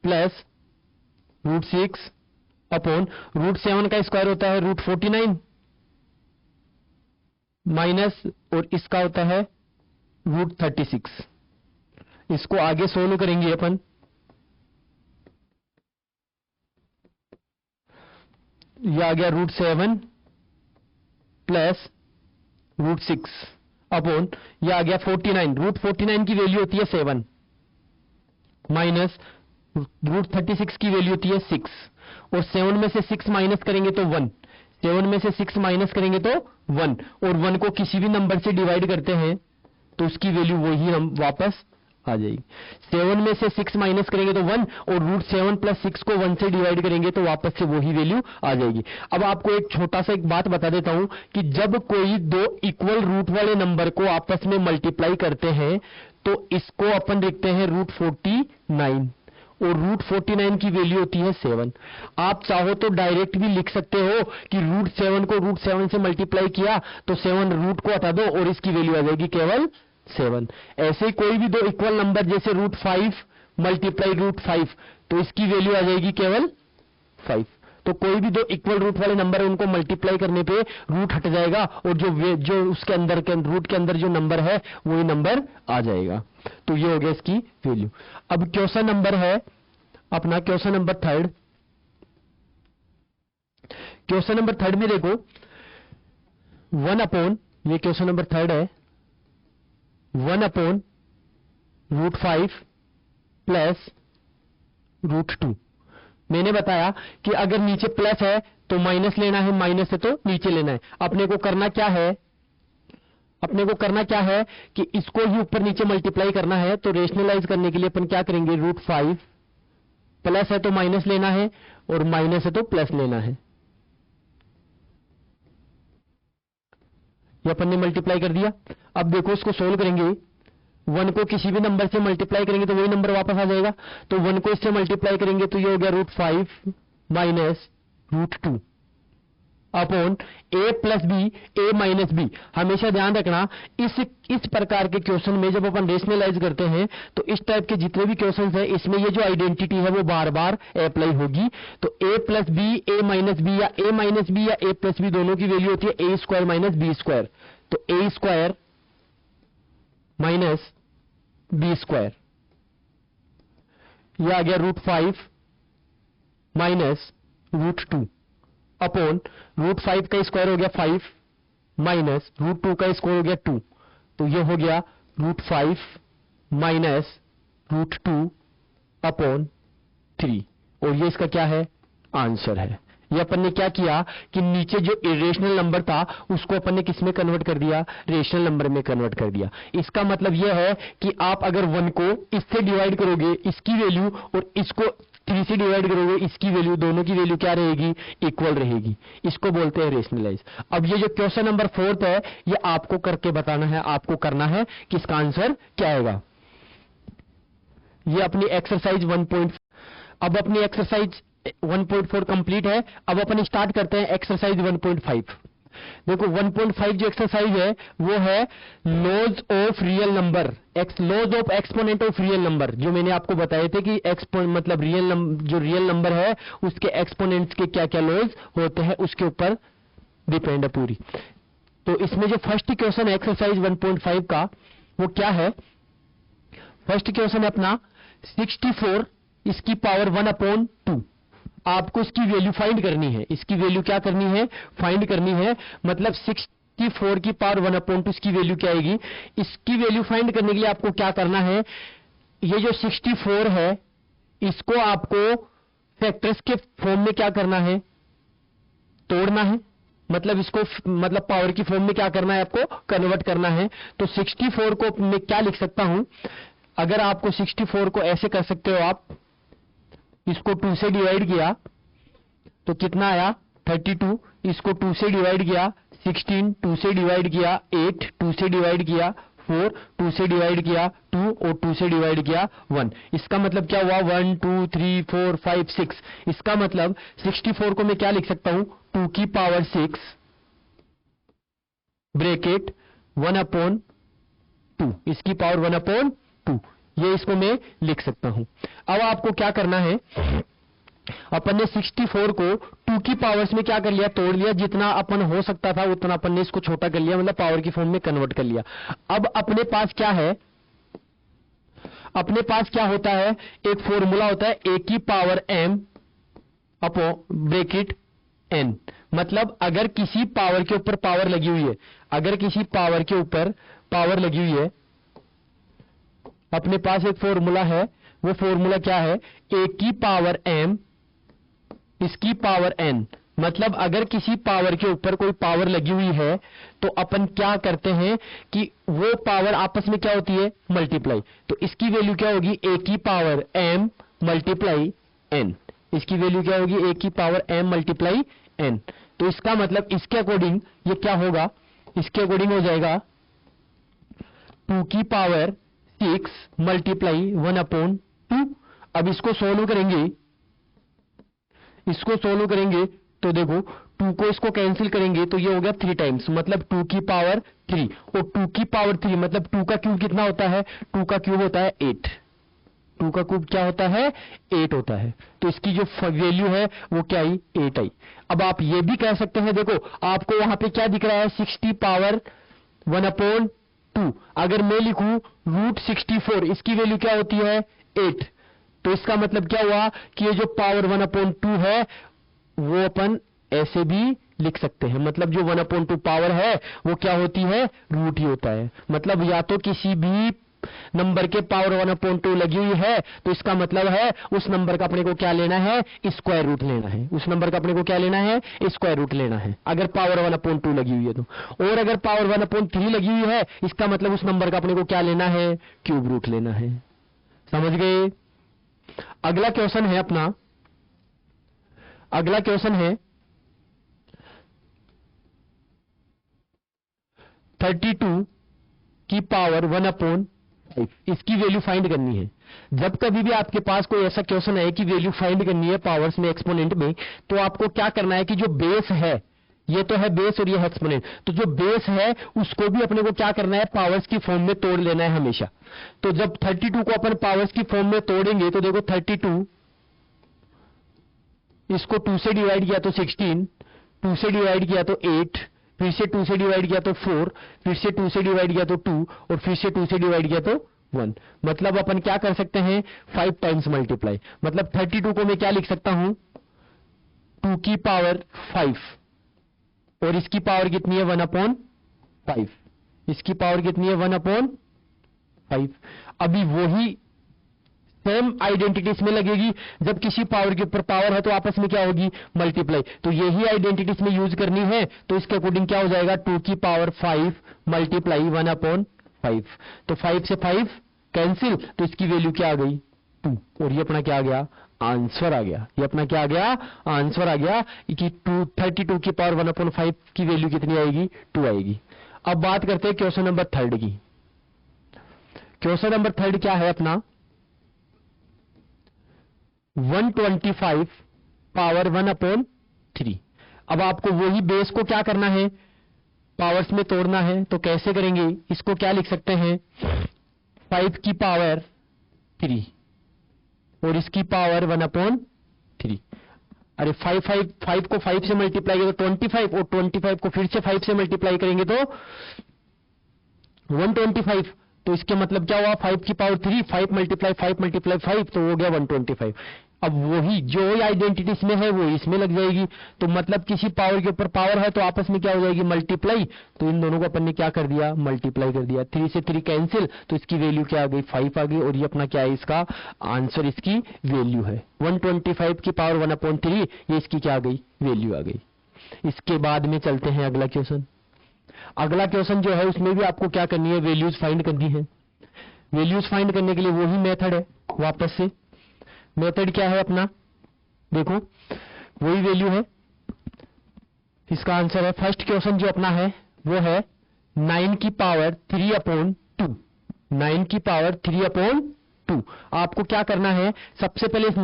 प्लस √6 अपॉन √7 का स्क्वायर होता है √49 माइनस, और इसका होता है √36। इसको आगे सोल्व करेंगे अपन, ये आ गया √7 प्लस √6 अपॉन ये आ गया 49, √49 की वैल्यू होती है 7 माइनस √36 की वैल्यू होती है 6, और 7 में से 6 माइनस करेंगे तो 1, 7 में से 6 माइनस करेंगे तो 1, और 1 को किसी भी नंबर से डिवाइड करते हैं तो उसकी वैल्यू वही हम वापस आ जाएगी। 7 में से 6 माइनस करेंगे तो 1, और √7 प्लस 6 को 1 से डिवाइड करेंगे तो वापस से वही वैल्यू आ जाएगी। अब आपको एक छोटा सा एक बात बता देता हूं कि जब कोई दो इक्वल रूट वाले नंबर को आपस में मल्टीप्लाई करते हैं तो इसको अपन लिखते हैं √49, और √49 की वैल्यू होती है 7। आप चाहो तो डायरेक्ट भी लिख सकते हो कि √7 को √7 से मल्टीप्लाई किया तो 7 रूट को हटा दो और इसकी वैल्यू आ जाएगी केवल 7। ऐसे कोई भी दो इक्वल नंबर जैसे √5 मल्टीप्लाई √5 तो इसकी वैल्यू आ जाएगी केवल 5। तो कोई भी दो इक्वल रूट वाले नंबर है उनको मल्टीप्लाई करने पे रूट हट जाएगा और जो उसके अंदर के रूट के अंदर जो नंबर है वही नंबर आ जाएगा। तो ये हो गया इसकी वैल्यू। अब क्वेश्चन नंबर है अपना क्वेश्चन नंबर 3। क्वेश्चन नंबर 3 में देखो 1 अपॉन, ये क्वेश्चन नंबर 3 है, 1 अपॉन √5 प्लस √2। मैंने बताया कि अगर नीचे प्लस है तो माइनस लेना है, माइनस है तो नीचे लेना है। अपने को करना क्या है कि इसको ही ऊपर नीचे मल्टीप्लाई करना है। तो रेशनलाइज करने के लिए अपन क्या करेंगे, √5 प्लस है तो माइनस लेना है और माइनस है तो प्लस लेना है। ये अपन ने मल्टीप्लाई कर दिया। अब देखो इसको सोल्व करेंगे, 1 को किसी भी नंबर से मल्टीप्लाई करेंगे तो वही नंबर वापस आ जाएगा। तो 1 को इससे मल्टीप्लाई करेंगे तो ये हो गया √5 minus √2 upon a plus B, a minus B. हमेशा ध्यान रखना इस प्रकार के क्वेश्चन में जब अपन रेशनलाइज करते हैं तो इस टाइप के जितने भी क्वेश्चन हैं इसमें ये जो आइडेंटिटी है वो बार बार अप्लाई होगी। तो a plus B, a minus B या a माइनस बी या a प्लस बी दोनों की वैल्यू होती है a square minus B square. तो a square minus B square, यह आ गया √5 माइनस √2 अपॉन √5 का स्क्वायर हो गया 5 माइनस √2 का स्क्वायर हो गया 2। तो ये हो गया √5 माइनस √2 अपॉन 3, और ये इसका क्या है, आंसर है। ये अपन ने क्या किया कि नीचे जो इरेशनल नंबर था उसको अपन ने किस में कन्वर्ट कर दिया, रेशनल नंबर में कन्वर्ट कर दिया। इसका मतलब यह है कि आप अगर 1 को इससे डिवाइड करोगे इसकी वैल्यू और इसको 3 से डिवाइड करोगे इसकी वैल्यू, दोनों की वैल्यू क्या रहेगी, इक्वल रहेगी। इसको बोलते हैं रेशनलाइज। अब ये जो क्वेश्चन नंबर 4 है ये आपको करके बताना है, आपको करना है कि इसका आंसर क्या आएगा। ये अपनी एक्सरसाइज 1. अब अपनी एक्सरसाइज 1.4 कंप्लीट है। अब अपन स्टार्ट करते हैं एक्सरसाइज 1.5। देखो 1.5 जो एक्सरसाइज है वो है laws of real number, laws of exponent of real number. जो मैंने आपको बताए थे कि एक्सपोनेंट मतलब जो रियल नंबर है उसके एक्सपोनेंट्स के क्या क्या लॉज होते हैं उसके ऊपर डिपेंड है पूरी। तो इसमें जो फर्स्ट क्वेश्चन है एक्सरसाइज 1.5 का वो क्या है, फर्स्ट क्वेश्चन है अपना 64 इसकी पावर 1/2। आपको इसकी वैल्यू फाइंड करनी है। इसकी वैल्यू क्या करनी है, फाइंड करनी है। मतलब 64 की पावर 1/2 इसकी वैल्यू क्या आएगी। इसकी वैल्यू फाइंड करने के लिए आपको क्या करना है, ये जो 64 है इसको आपको फैक्टर्स के फॉर्म में क्या करना है, तोड़ना है। मतलब इसको मतलब पावर की फॉर्म में क्या करना है, आपको कन्वर्ट करना है। तो 64 को मैं क्या लिख सकता हूं, अगर आपको 64 को ऐसे कर सकते हो, आप इसको 2 से डिवाइड किया तो कितना आया 32, इसको 2 से डिवाइड किया 16, 2 से डिवाइड किया 8, 2 से डिवाइड किया 4, 2 से डिवाइड किया 2 और 2 से डिवाइड किया 1। इसका मतलब क्या हुआ 1 2 3 4 5 6। इसका मतलब 64 को मैं क्या लिख सकता हूं, 2 की पावर 6 ब्रैकेट 1/2, इसकी पावर 1/2। ये इसको मैं लिख सकता हूं। अब आपको क्या करना है, अपन ने 64 को 2 की पावर्स में क्या कर लिया, तोड़ लिया। जितना अपन हो सकता था उतना अपन ने इसको छोटा कर लिया, मतलब पावर की फॉर्म में कन्वर्ट कर लिया। अब अपने पास क्या है, अपने पास क्या होता है, एक फॉर्मूला होता है a की power m upon bracket n। मतलब अगर किसी पावर के ऊपर पावर लगी हुई है, अगर किसी पावर के ऊपर पावर लगी हुई है, अपने पास एक फॉर्मूला है। वो फॉर्मूला क्या है, a की पावर m इसकी पावर n मतलब अगर किसी पावर के ऊपर कोई पावर लगी हुई है तो अपन क्या करते हैं कि वो पावर आपस में क्या होती है, मल्टीप्लाई। तो इसकी वैल्यू क्या होगी, ए की पावर m मल्टीप्लाई n। इसकी वैल्यू क्या होगी, ए की पावर m मल्टीप्लाई n। तो इसका मतलब इसके अकॉर्डिंग ये क्या होगा, इसके अकॉर्डिंग हो जाएगा 2 की पावर 6 मल्टीप्लाई 1/2। अब इसको सोल्व करेंगे, इसको सोल्व करेंगे तो देखो 2 को इसको कैंसिल करेंगे तो ये हो गया 3 टाइम्स, मतलब 2 की पावर 3। और 2 की पावर 3 मतलब 2 का क्यूब कितना होता है, 2 का क्यूब होता है 8। 2 का क्यूब क्या होता है, 8 होता है। तो इसकी जो वैल्यू है वो क्या आई, 8 आई। अब आप ये भी कह सकते हैं, देखो आपको वहां पे क्या दिख रहा है, 60 पावर 1/2। अगर मैं लिखूं √64, इसकी वैल्यू क्या होती है, 8। तो इसका मतलब क्या हुआ कि ये जो पावर 1/2 है वो अपन ऐसे भी लिख सकते हैं। मतलब जो 1/2 पावर है वो क्या होती है, रूट ही होता है। मतलब या तो किसी भी नंबर के पावर 1/2 लगी हुई है तो इसका मतलब है उस नंबर का अपने को क्या लेना है, स्क्वायर रूट लेना है। उस नंबर का अपने को क्या लेना है, स्क्वायर रूट लेना है, अगर पावर 1/2 लगी हुई है तो। और अगर पावर 1/3 लगी हुई है, इसका मतलब उस नंबर का अपने को क्या लेना है, क्यूब रूट लेना है। समझ गए। अगला क्वेश्चन है अपना, अगला क्वेश्चन है 32 की पावर 1/5। इसकी वैल्यू फाइंड करनी है। जब कभी भी आपके पास कोई ऐसा क्वेश्चन है कि वैल्यू फाइंड करनी है पावर्स में, एक्सपोनेंट में, तो आपको क्या करना है कि जो बेस है, ये तो है बेस और ये है एक्सपोनेंट, तो जो बेस है उसको भी अपने को क्या करना है, पावर्स की फॉर्म में तोड़ लेना है हमेशा। तो जब 32 को अपन पावर्स की फॉर्म में तोड़ेंगे तो देखो 32, इसको 2 से डिवाइड किया तो 16, 2 से डिवाइड किया तो 8, फिर से 2 से डिवाइड किया तो 4, फिर से 2 से डिवाइड किया तो 2, और फिर से 2 से डिवाइड किया तो 1। मतलब अपन क्या कर सकते हैं, 5 टाइम्स मल्टीप्लाई। मतलब 32 को मैं क्या लिख सकता हूं, 2 की पावर 5, और इसकी पावर कितनी है, 1/5। इसकी पावर कितनी है, 1/5। अभी वही सेम आइडेंटिटी इसमें लगेगी। जब किसी पावर के ऊपर पावर है तो आपस में क्या होगी, मल्टीप्लाई। तो यही आइडेंटिटी इसमें यूज करनी है। तो इसके अकॉर्डिंग क्या हो जाएगा, 2 की पावर 5 मल्टीप्लाई 1/5। तो 5 से 5 कैंसिल, तो इसकी वैल्यू क्या आ गई, 2। और ये अपना क्या आ गया, आंसर आ गया। ये अपना क्या आ गया, आंसर आ गया कि 32 की पावर 1/5 की वैल्यू कितनी आएगी, 2 आएगी। अब बात करते हैं क्वेश्चन नंबर 3 की। क्वेश्चन नंबर 3 क्या है अपना, 125 पावर 1/3। अब आपको वही बेस को क्या करना है, पावर्स में तोड़ना है। तो कैसे करेंगे, इसको क्या लिख सकते हैं, 5 की पावर 3 और इसकी पावर 1/3। अरे 5 को 5 से मल्टीप्लाई करें तो 25, और 25 को फिर से 5 से मल्टीप्लाई करेंगे तो 125। तो इसके मतलब क्या हुआ, 5 की पावर 3, 5 मल्टीप्लाई 5 तो हो गया 125। अब वही जो आइडेंटिटी इसमें है वो इसमें लग जाएगी। तो मतलब किसी पावर के ऊपर पावर है तो आपस में क्या हो जाएगी, मल्टीप्लाई। तो इन दोनों को अपन ने क्या कर दिया, मल्टीप्लाई कर दिया। 3 से 3 कैंसिल, तो इसकी वैल्यू क्या आ गई, 5 आ गई। और ये अपना क्या है, इसका आंसर, इसकी वैल्यू है 125 की पावर 1/3। ये इसकी क्या आ गई, वैल्यू आ गई। इसके बाद में चलते हैं अगला क्वेश्चन। अगला क्वेश्चन जो है उसमें भी आपको क्या करनी है, वैल्यूज फाइंड करनी है। वैल्यूज फाइंड करने के लिए वही मेथड है, वापस से मेथड क्या है अपना, देखो वही वैल्यू है। इसका आंसर है, फर्स्ट क्वेश्चन जो अपना है वो है 9 की पावर 3/2। 9 की पावर 3/2। आपको क्या करना है, सबसे पहले इस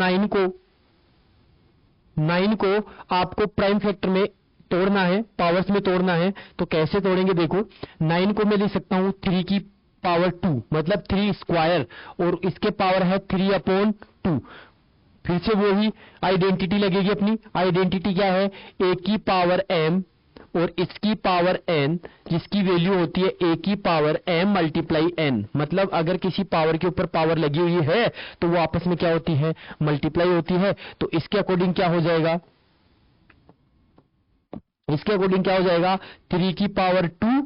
9 को आपको प्राइम फैक्टर में तोड़ना है, पावर्स में तोड़ना है। तो कैसे तोड़ेंगे, देखो 9 को मैं लिख सकता हूं 3 की पावर 2, मतलब 3 स्क्वायर, और इसके पावर है 3/2। फिर से वही आइडेंटिटी लगेगी अपनी। आइडेंटिटी क्या है, a की पावर m और इसकी पावर n, जिसकी वैल्यू होती है a की पावर m मल्टीप्लाई n। मतलब अगर किसी पावर के ऊपर पावर लगी हुई है तो वो आपस में क्या होती है, मल्टीप्लाई होती है। तो इसके अकॉर्डिंग क्या हो जाएगा, इसके अकॉर्डिंग क्या हो जाएगा, 3 की पावर 2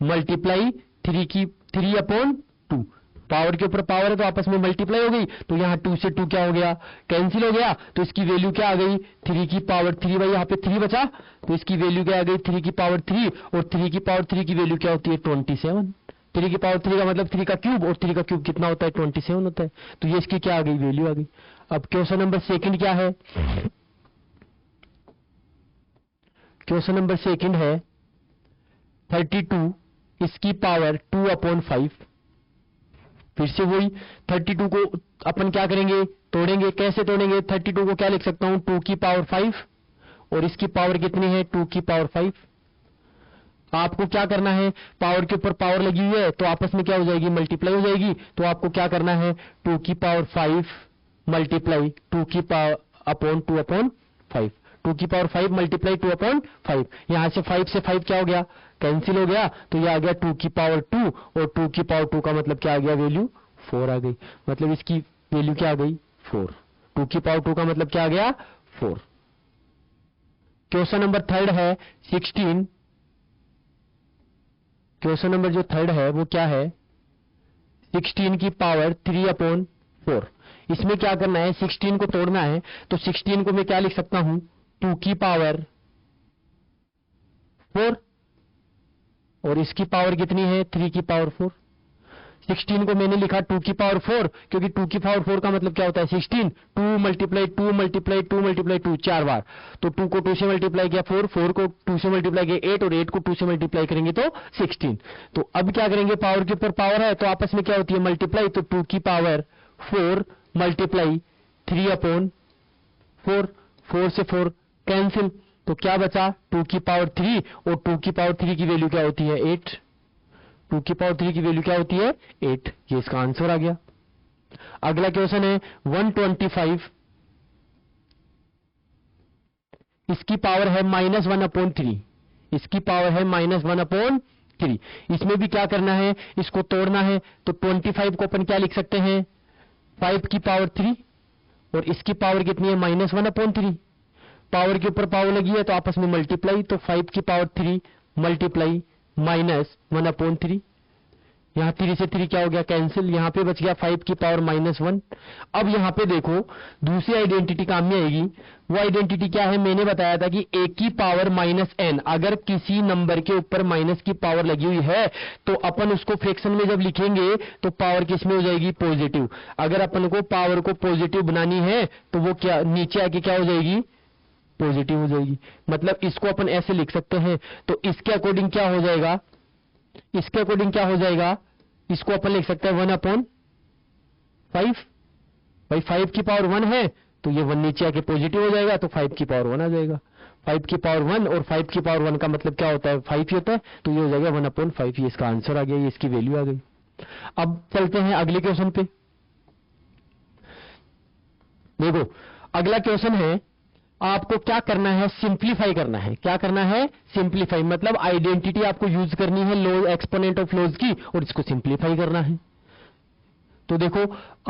मल्टीप्लाई 3/2। पावर के ऊपर पावर है तो आपस में मल्टीप्लाई हो गई, तो यहाँ 2 से 2 क्या हो गया, कैंसिल हो गया, तो इसकी वैल्यू क्या आ गई, 3 की पावर 3। भाई यहाँ पे 3 बचा, तो इसकी वैल्यू क्या आ गई, 3 की पावर 3, और 3 की पावर 3 की वैल्यू क्या होती है, 27। 3 की पावर 3 का मतलब 3 का क्यूब, और 3 का क्यूब कितना होता है, 27 होता है। तो ये इसकी क्या आ गई, वैल्यू आ गई। अब क्वेश्चन नंबर सेकंड क्या है, क्वेश्चन नंबर सेकंड है 32 इसकी पावर 2/5। फिर से वही 32 को अपन क्या करेंगे, तोड़ेंगे। कैसे तोड़ेंगे, 32 को क्या लिख सकता हूं, 2 की पावर 5, और इसकी पावर कितनी है, 2 की पावर 5। आपको क्या करना है, पावर के ऊपर पावर लगी हुई है तो आपस में क्या हो जाएगी, मल्टीप्लाई हो जाएगी। तो आपको क्या करना है, 2 की पावर 5 मल्टीप्लाई 2 की पावर अपॉन 2/5। 2 की पावर 5 मल्टीप्लाई 2/5। यहां से 5 से 5 क्या हो गया, कैंसिल हो गया, तो ये आ गया 2 की पावर 2, और 2 की पावर 2 का मतलब क्या आ गया, वैल्यू 4 आ गई। मतलब इसकी वैल्यू क्या आ गई, 4। 2 की पावर 2 का मतलब क्या आ गया, 4। क्वेश्चन नंबर थर्ड है 16। क्वेश्चन नंबर जो थर्ड है वो क्या है, 16 की पावर 3/4। इसमें क्या करना है, 16 को तोड़ना है, तो 16 को मैं क्या लिख सकता हूं, 2 की पावर 4, और इसकी पावर कितनी है, 3 की पावर 4। 16 को मैंने लिखा 2 की पावर 4, क्योंकि 2 की पावर 4 का मतलब क्या होता है, 16। 2 मल्टीप्लाई 2 मल्टीप्लाई 2 मल्टीप्लाई 2 4 बार, तो 2 को 2 से मल्टीप्लाई किया 4, 4 को 2 से मल्टीप्लाई किया 8, और 8 को 2 से मल्टीप्लाई करेंगे तो 16। तो अब क्या करेंगे, पावर के ऊपर पावर है तो आपस में क्या होती है, मल्टीप्लाई। तो 2 की पावर 4 मल्टीप्लाई 3/4, 4 से 4 कैंसिल, तो क्या बचा, 2 की पावर 3, और 2 की पावर 3 की वैल्यू क्या होती है, 8। 2 की पावर 3 की वैल्यू क्या होती है, 8। ये इसका आंसर आ गया। अगला क्वेश्चन है 125 इसकी पावर है -1/3। इसकी पावर है -1/3। इसमें भी क्या करना है, इसको तोड़ना है, तो 25 को अपन क्या लिख सकते हैं, 5 की पावर 3, और इसकी पावर कितनी है, -1/3। पावर के ऊपर पावर लगी है तो आपस में मल्टीप्लाई, तो 5 की पावर 3 मल्टीप्लाई -1/3। यहां 3 से 3 क्या हो गया, कैंसिल। यहां पे बच गया 5 की पावर -1। अब यहां पे देखो दूसरी आइडेंटिटी काम में आएगी। वो आइडेंटिटी क्या है, मैंने बताया था कि a की पावर -n, अगर किसी नंबर के ऊपर माइनस की पावर लगी हुई है तो अपन उसको फ्रैक्शन में जब लिखेंगे तो पावर किस में हो जाएगी, पॉजिटिव। अगर अपन को पावर को पॉजिटिव बनानी है तो वो क्या नीचे आके क्या हो जाएगी, पॉजिटिव हो जाएगी। मतलब इसको अपन ऐसे लिख सकते हैं। तो इसके अकॉर्डिंग क्या हो जाएगा, इसके अकॉर्डिंग क्या हो जाएगा, इसको अपन लिख सकते हैं 1/5। भाई 5 की पावर 1 है तो ये 1 नीचे आके पॉजिटिव हो जाएगा, तो 5 की पावर 1 आ जाएगा। 5 की पावर 1 और 5 की पावर 1 का मतलब क्या होता है, 5 ही होता है, तो ये हो जाएगा 1/5। ये इसका आंसर आ गया, ये इसकी वैल्यू आ गई। अब चलते हैं अगले क्वेश्चन पे। देखो अगला क्वेश्चन है, आपको क्या करना है, सिंप्लीफाई करना है। क्या करना है, सिंप्लीफाई, मतलब आइडेंटिटी आपको यूज करनी है लो एक्सपोनेंट ऑफ लॉज की, और इसको सिंप्लीफाई करना है। तो देखो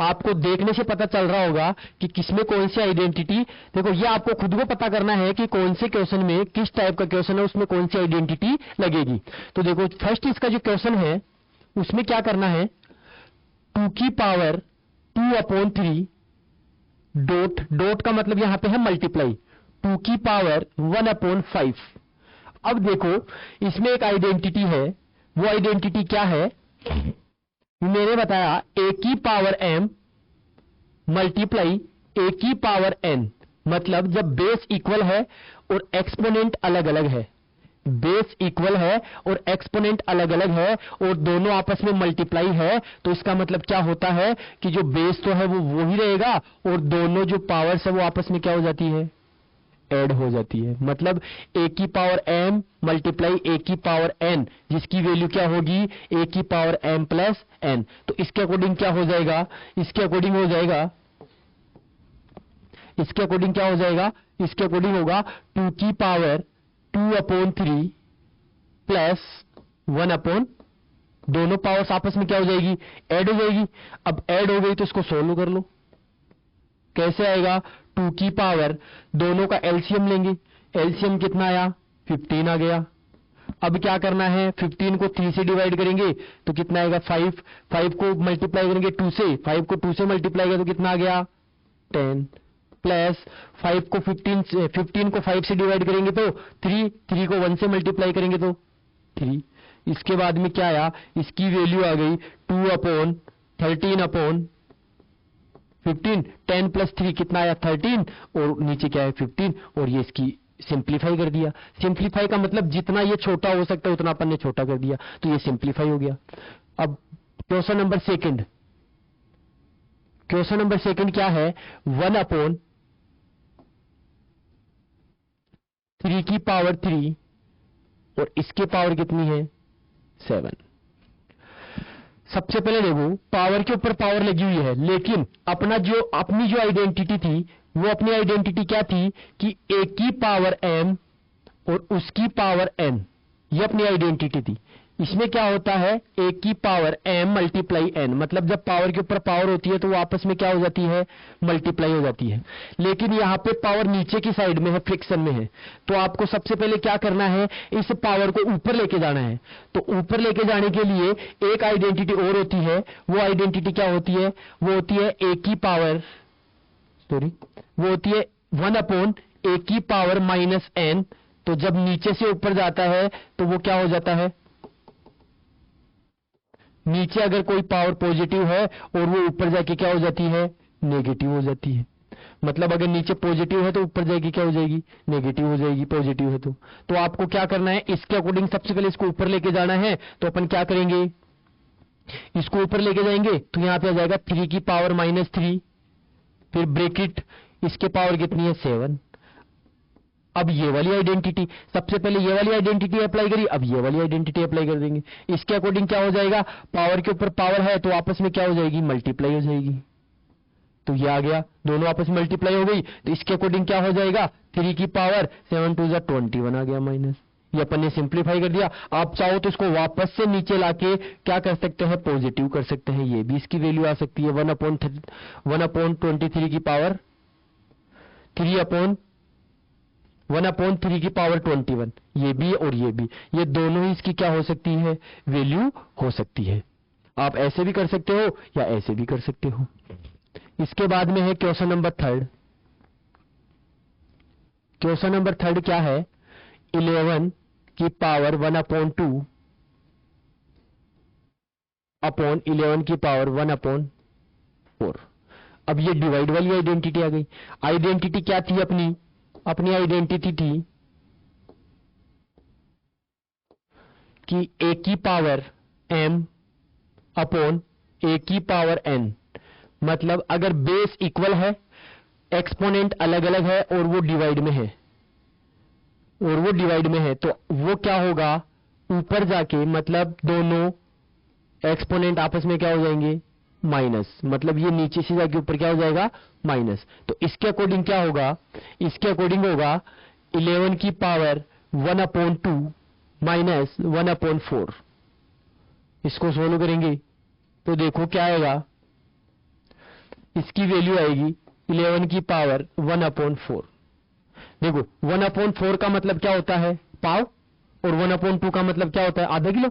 आपको देखने से पता चल रहा होगा कि किसमें कौन सी आइडेंटिटी। देखो ये आपको खुद को पता करना है कि कौन से क्वेश्चन में, किस टाइप का क्वेश्चन है, उसमें कौन सी आइडेंटिटी लगेगी। तो देखो फर्स्ट इसका जो क्वेश्चन है उसमें क्या करना है, 2 की पावर 2/3 डॉट, डॉट का मतलब यहां पे है मल्टीप्लाई, 2 की पावर 1/5। अब देखो इसमें एक आइडेंटिटी है, वो आइडेंटिटी क्या है, मैंने बताया a की पावर m मल्टीप्लाई a की पावर n। मतलब जब बेस इक्वल है और एक्सपोनेंट अलग अलग है, बेस इक्वल है और एक्सपोनेंट अलग अलग है और दोनों आपस में मल्टीप्लाई है, तो इसका मतलब क्या होता है कि जो बेस तो है वो ही रहेगा और दोनों जो पावर्स है वो आपस में क्या हो जाती है, ऐड हो जाती है। मतलब a की पावर m मल्टीप्लाई a की पावर n, जिसकी वैल्यू क्या होगी, a की पावर m प्लस n। तो इसके अकॉर्डिंग क्या हो जाएगा, इसके अकॉर्डिंग हो जाएगा, इसके अकॉर्डिंग क्या हो जाएगा, इसके अकॉर्डिंग होगा 2 की पावर 2/3 प्लस 1/, दोनों पावर्स आपस में क्या हो जाएगी, ऐड हो जाएगी। अब ऐड हो गई तो इसको सोल्व कर लो। कैसे आएगा, 2 की पावर, दोनों का एलसीएम लेंगे, एलसीएम कितना आया, 15 आ गया। अब क्या करना है, 15 को 3 से डिवाइड करेंगे तो कितना आएगा 5, 5 को मल्टीप्लाई करेंगे 2 से, 5 को 2 से मल्टीप्लाई करें तो कितना आ गया 10, प्लस 5 को 15 को 5 से डिवाइड करेंगे तो 3, 3 को 1 से मल्टीप्लाई करेंगे तो 3। इसके बाद में क्या आया, इसकी वैल्यू आ गई 2/13/15, 10 प्लस 3 कितना आया 13, और नीचे क्या है 15, और ये इसकी सिंप्लीफाई कर दिया। सिंप्लीफाई का मतलब जितना ये छोटा हो सकता है उतना अपन ने छोटा कर दिया, तो ये सिंप्लीफाई हो गया। अब question number second, question number second क्या है, 1/3 की पावर 3 और इसके पावर कितनी है 7। सबसे पहले देखो पावर के ऊपर पावर लगी हुई है, लेकिन अपनी जो आइडेंटिटी थी वो अपनी आइडेंटिटी क्या थी कि a की पावर m और उसकी पावर n, ये अपनी आइडेंटिटी थी। इसमें क्या होता है a की पावर m मल्टीप्लाई n, मतलब जब पावर के ऊपर पावर होती है तो वो आपस में क्या हो जाती है, मल्टीप्लाई हो जाती है। लेकिन यहां पे पावर नीचे की साइड में है, फ्रिक्शन में है, तो आपको सबसे पहले क्या करना है, इस पावर को ऊपर लेके जाना है। तो ऊपर लेके जाने के लिए एक आइडेंटिटी और होती है, वो आइडेंटिटी क्या होती है, वो होती है a की पावर, सॉरी, वो होती है 1/a की पावर माइनस n। तो जब नीचे से ऊपर जाता है तो वो क्या हो जाता है, नीचे अगर कोई पावर पॉजिटिव है और वो ऊपर जाके क्या हो जाती है, नेगेटिव हो जाती है। मतलब अगर नीचे पॉजिटिव है तो ऊपर जाएगी क्या हो जाएगी, नेगेटिव हो जाएगी, पॉजिटिव है तो आपको क्या करना है, इसके अकॉर्डिंग सबसे पहले इसको ऊपर लेके जाना है। तो अपन क्या करेंगे, इसको ऊपर लेके जाएंगे तो यहां पे आ जाएगा 3 की पावर -3, फिर ब्रैकेट, इसके पावर कितनी है 7। अब ये वाली आइडेंटिटी, सबसे पहले ये वाली आइडेंटिटी अप्लाई करी, अब ये वाली आइडेंटिटी अप्लाई कर देंगे। इसके अकॉर्डिंग क्या हो जाएगा, पावर के ऊपर पावर है तो आपस में क्या हो जाएगी, मल्टीप्लाई हो जाएगी। तो ये आ गया, दोनों आपस में मल्टीप्लाई हो गई, तो इसके अकॉर्डिंग क्या हो जाएगा, 3 की पावर 7 2 21 आ गया माइनस। ये अपन ने सिंप्लीफाई कर दिया। आप चाहो तो इसको वापस से नीचे लाके क्या कर सकते हैं, पॉजिटिव कर सकते हैं। ये भी इसकी वैल्यू आ सकती है 1/23 की पावर 1/3 की पावर 21, ये भी और ये भी, ये दोनों ही इसकी क्या हो सकती है, वैल्यू हो सकती है। आप ऐसे भी कर सकते हो या ऐसे भी कर सकते हो। इसके बाद में है question number third. Question number third क्या है, 11 की पावर 1/2 अपॉन 11 की पावर 1/4। अब ये डिवाइड वाली आइडेंटिटी आ गई। आइडेंटिटी क्या थी अपनी आइडेंटिटी थी कि a की पावर m अपॉन a की पावर n, मतलब अगर बेस इक्वल है, एक्सपोनेंट अलग अलग है और वो डिवाइड में है, तो वो क्या होगा, ऊपर जाके मतलब दोनों एक्सपोनेंट आपस में क्या हो जाएंगे, माइनस, मतलब ये नीचे से जाके ऊपर क्या हो जाएगा, माइनस। तो इसके अकॉर्डिंग क्या होगा, इसके अकॉर्डिंग होगा 11 की पावर 1/2 माइनस 1/4। इसको सोल्व करेंगे तो देखो क्या आएगा, इसकी वैल्यू आएगी 11 की पावर 1/4। देखो 1/4 का मतलब क्या होता है, पाव, और 1/2 का मतलब क्या होता है, आधा किलो,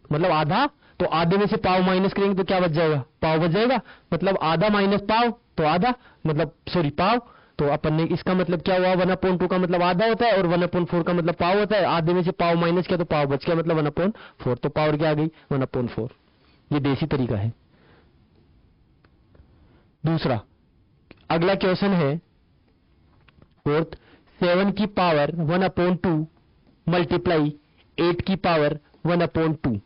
मतलब आधा। तो आधे में से पाव माइनस करेंगे तो क्या बच जाएगा, पाव बच जाएगा। मतलब आधा माइनस पाव तो आधा, मतलब सॉरी पाव। तो अपन ने इसका मतलब क्या हुआ, 1/2 का मतलब आधा होता है और 1/4 का मतलब पाव होता है। आधे में से पाव माइनस किया तो पाव बच गया, मतलब 1/4। तो पावर क्या आ गई, 1/4। ये देसी तरीका है। दूसरा अगला क्वेश्चन है फोर्थ, 7 की पावर 1/2 मल्टीप्लाई 8 की पावर 1/2।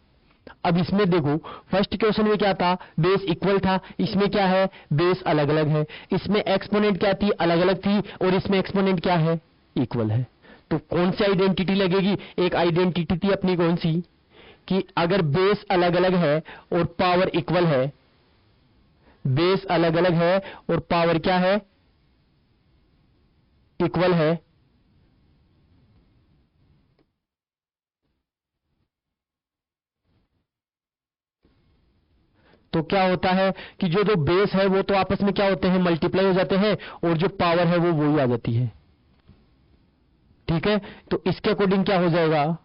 अब इसमें देखो फर्स्ट क्वेश्चन में क्या था, बेस इक्वल था, इसमें क्या है, बेस अलग अलग है। इसमें एक्सपोनेंट क्या थी, अलग अलग थी, और इसमें एक्सपोनेंट क्या है, इक्वल है। तो कौन सी आइडेंटिटी लगेगी, एक आइडेंटिटी थी अपनी कौन सी, कि अगर बेस अलग अलग है और पावर इक्वल है, बेस अलग अलग है और पावर क्या है, इक्वल है, तो क्या होता है कि जो बेस है वो तो आपस में क्या होते हैं, मल्टीप्लाई हो जाते हैं, और जो पावर है वो वही आ जाती है। ठीक है, तो इसके अकॉर्डिंग क्या हो जाएगा,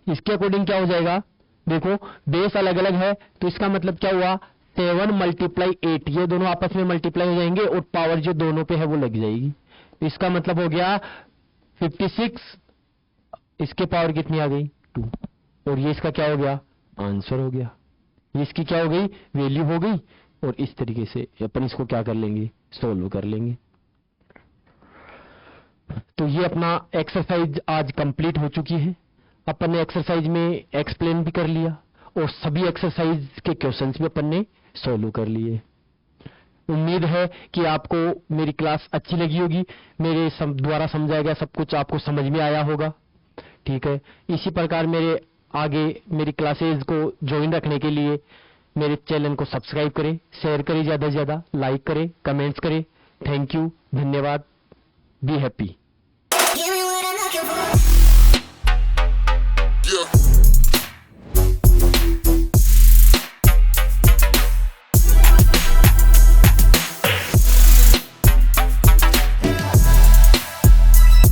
इसके अकॉर्डिंग क्या हो जाएगा, देखो बेस अलग अलग है तो इसका मतलब क्या हुआ, 7 × 8, ये दोनों आपस में मल्टीप्लाई हो जाएंगे और पावर जो दोनों पे है वो लग जाएगी। इसका मतलब हो गया 56, इसके पावर कितनी आ गई 2, और ये इसका क्या हो गया, आंसर हो गया। ये इसकी क्या हो गई, वैल्यू हो गई। और इस तरीके से अपन इसको क्या कर लेंगे, सोल्व कर लेंगे। तो ये अपना एक्सरसाइज आज कंप्लीट हो चुकी है। अपन ने एक्सरसाइज में एक्सप्लेन भी कर लिया और सभी एक्सरसाइज के क्वेश्चंस भी अपन ने सोल्व कर लिए। उम्मीद है कि आपको मेरी क्लास अच्छी लगी होगी, मेरे द्वारा समझाया गया सब कुछ आपको समझ में आया होगा। ठीक है, इसी प्रकार मेरे आगे मेरी क्लासेज को ज्वाइन रखने के लिए मेरे चैनल को सब्सक्राइब करें, शेयर करें, ज्यादा से ज्यादा लाइक करें, कमेंट्स करें। थैंक यू, धन्यवाद। Be happy.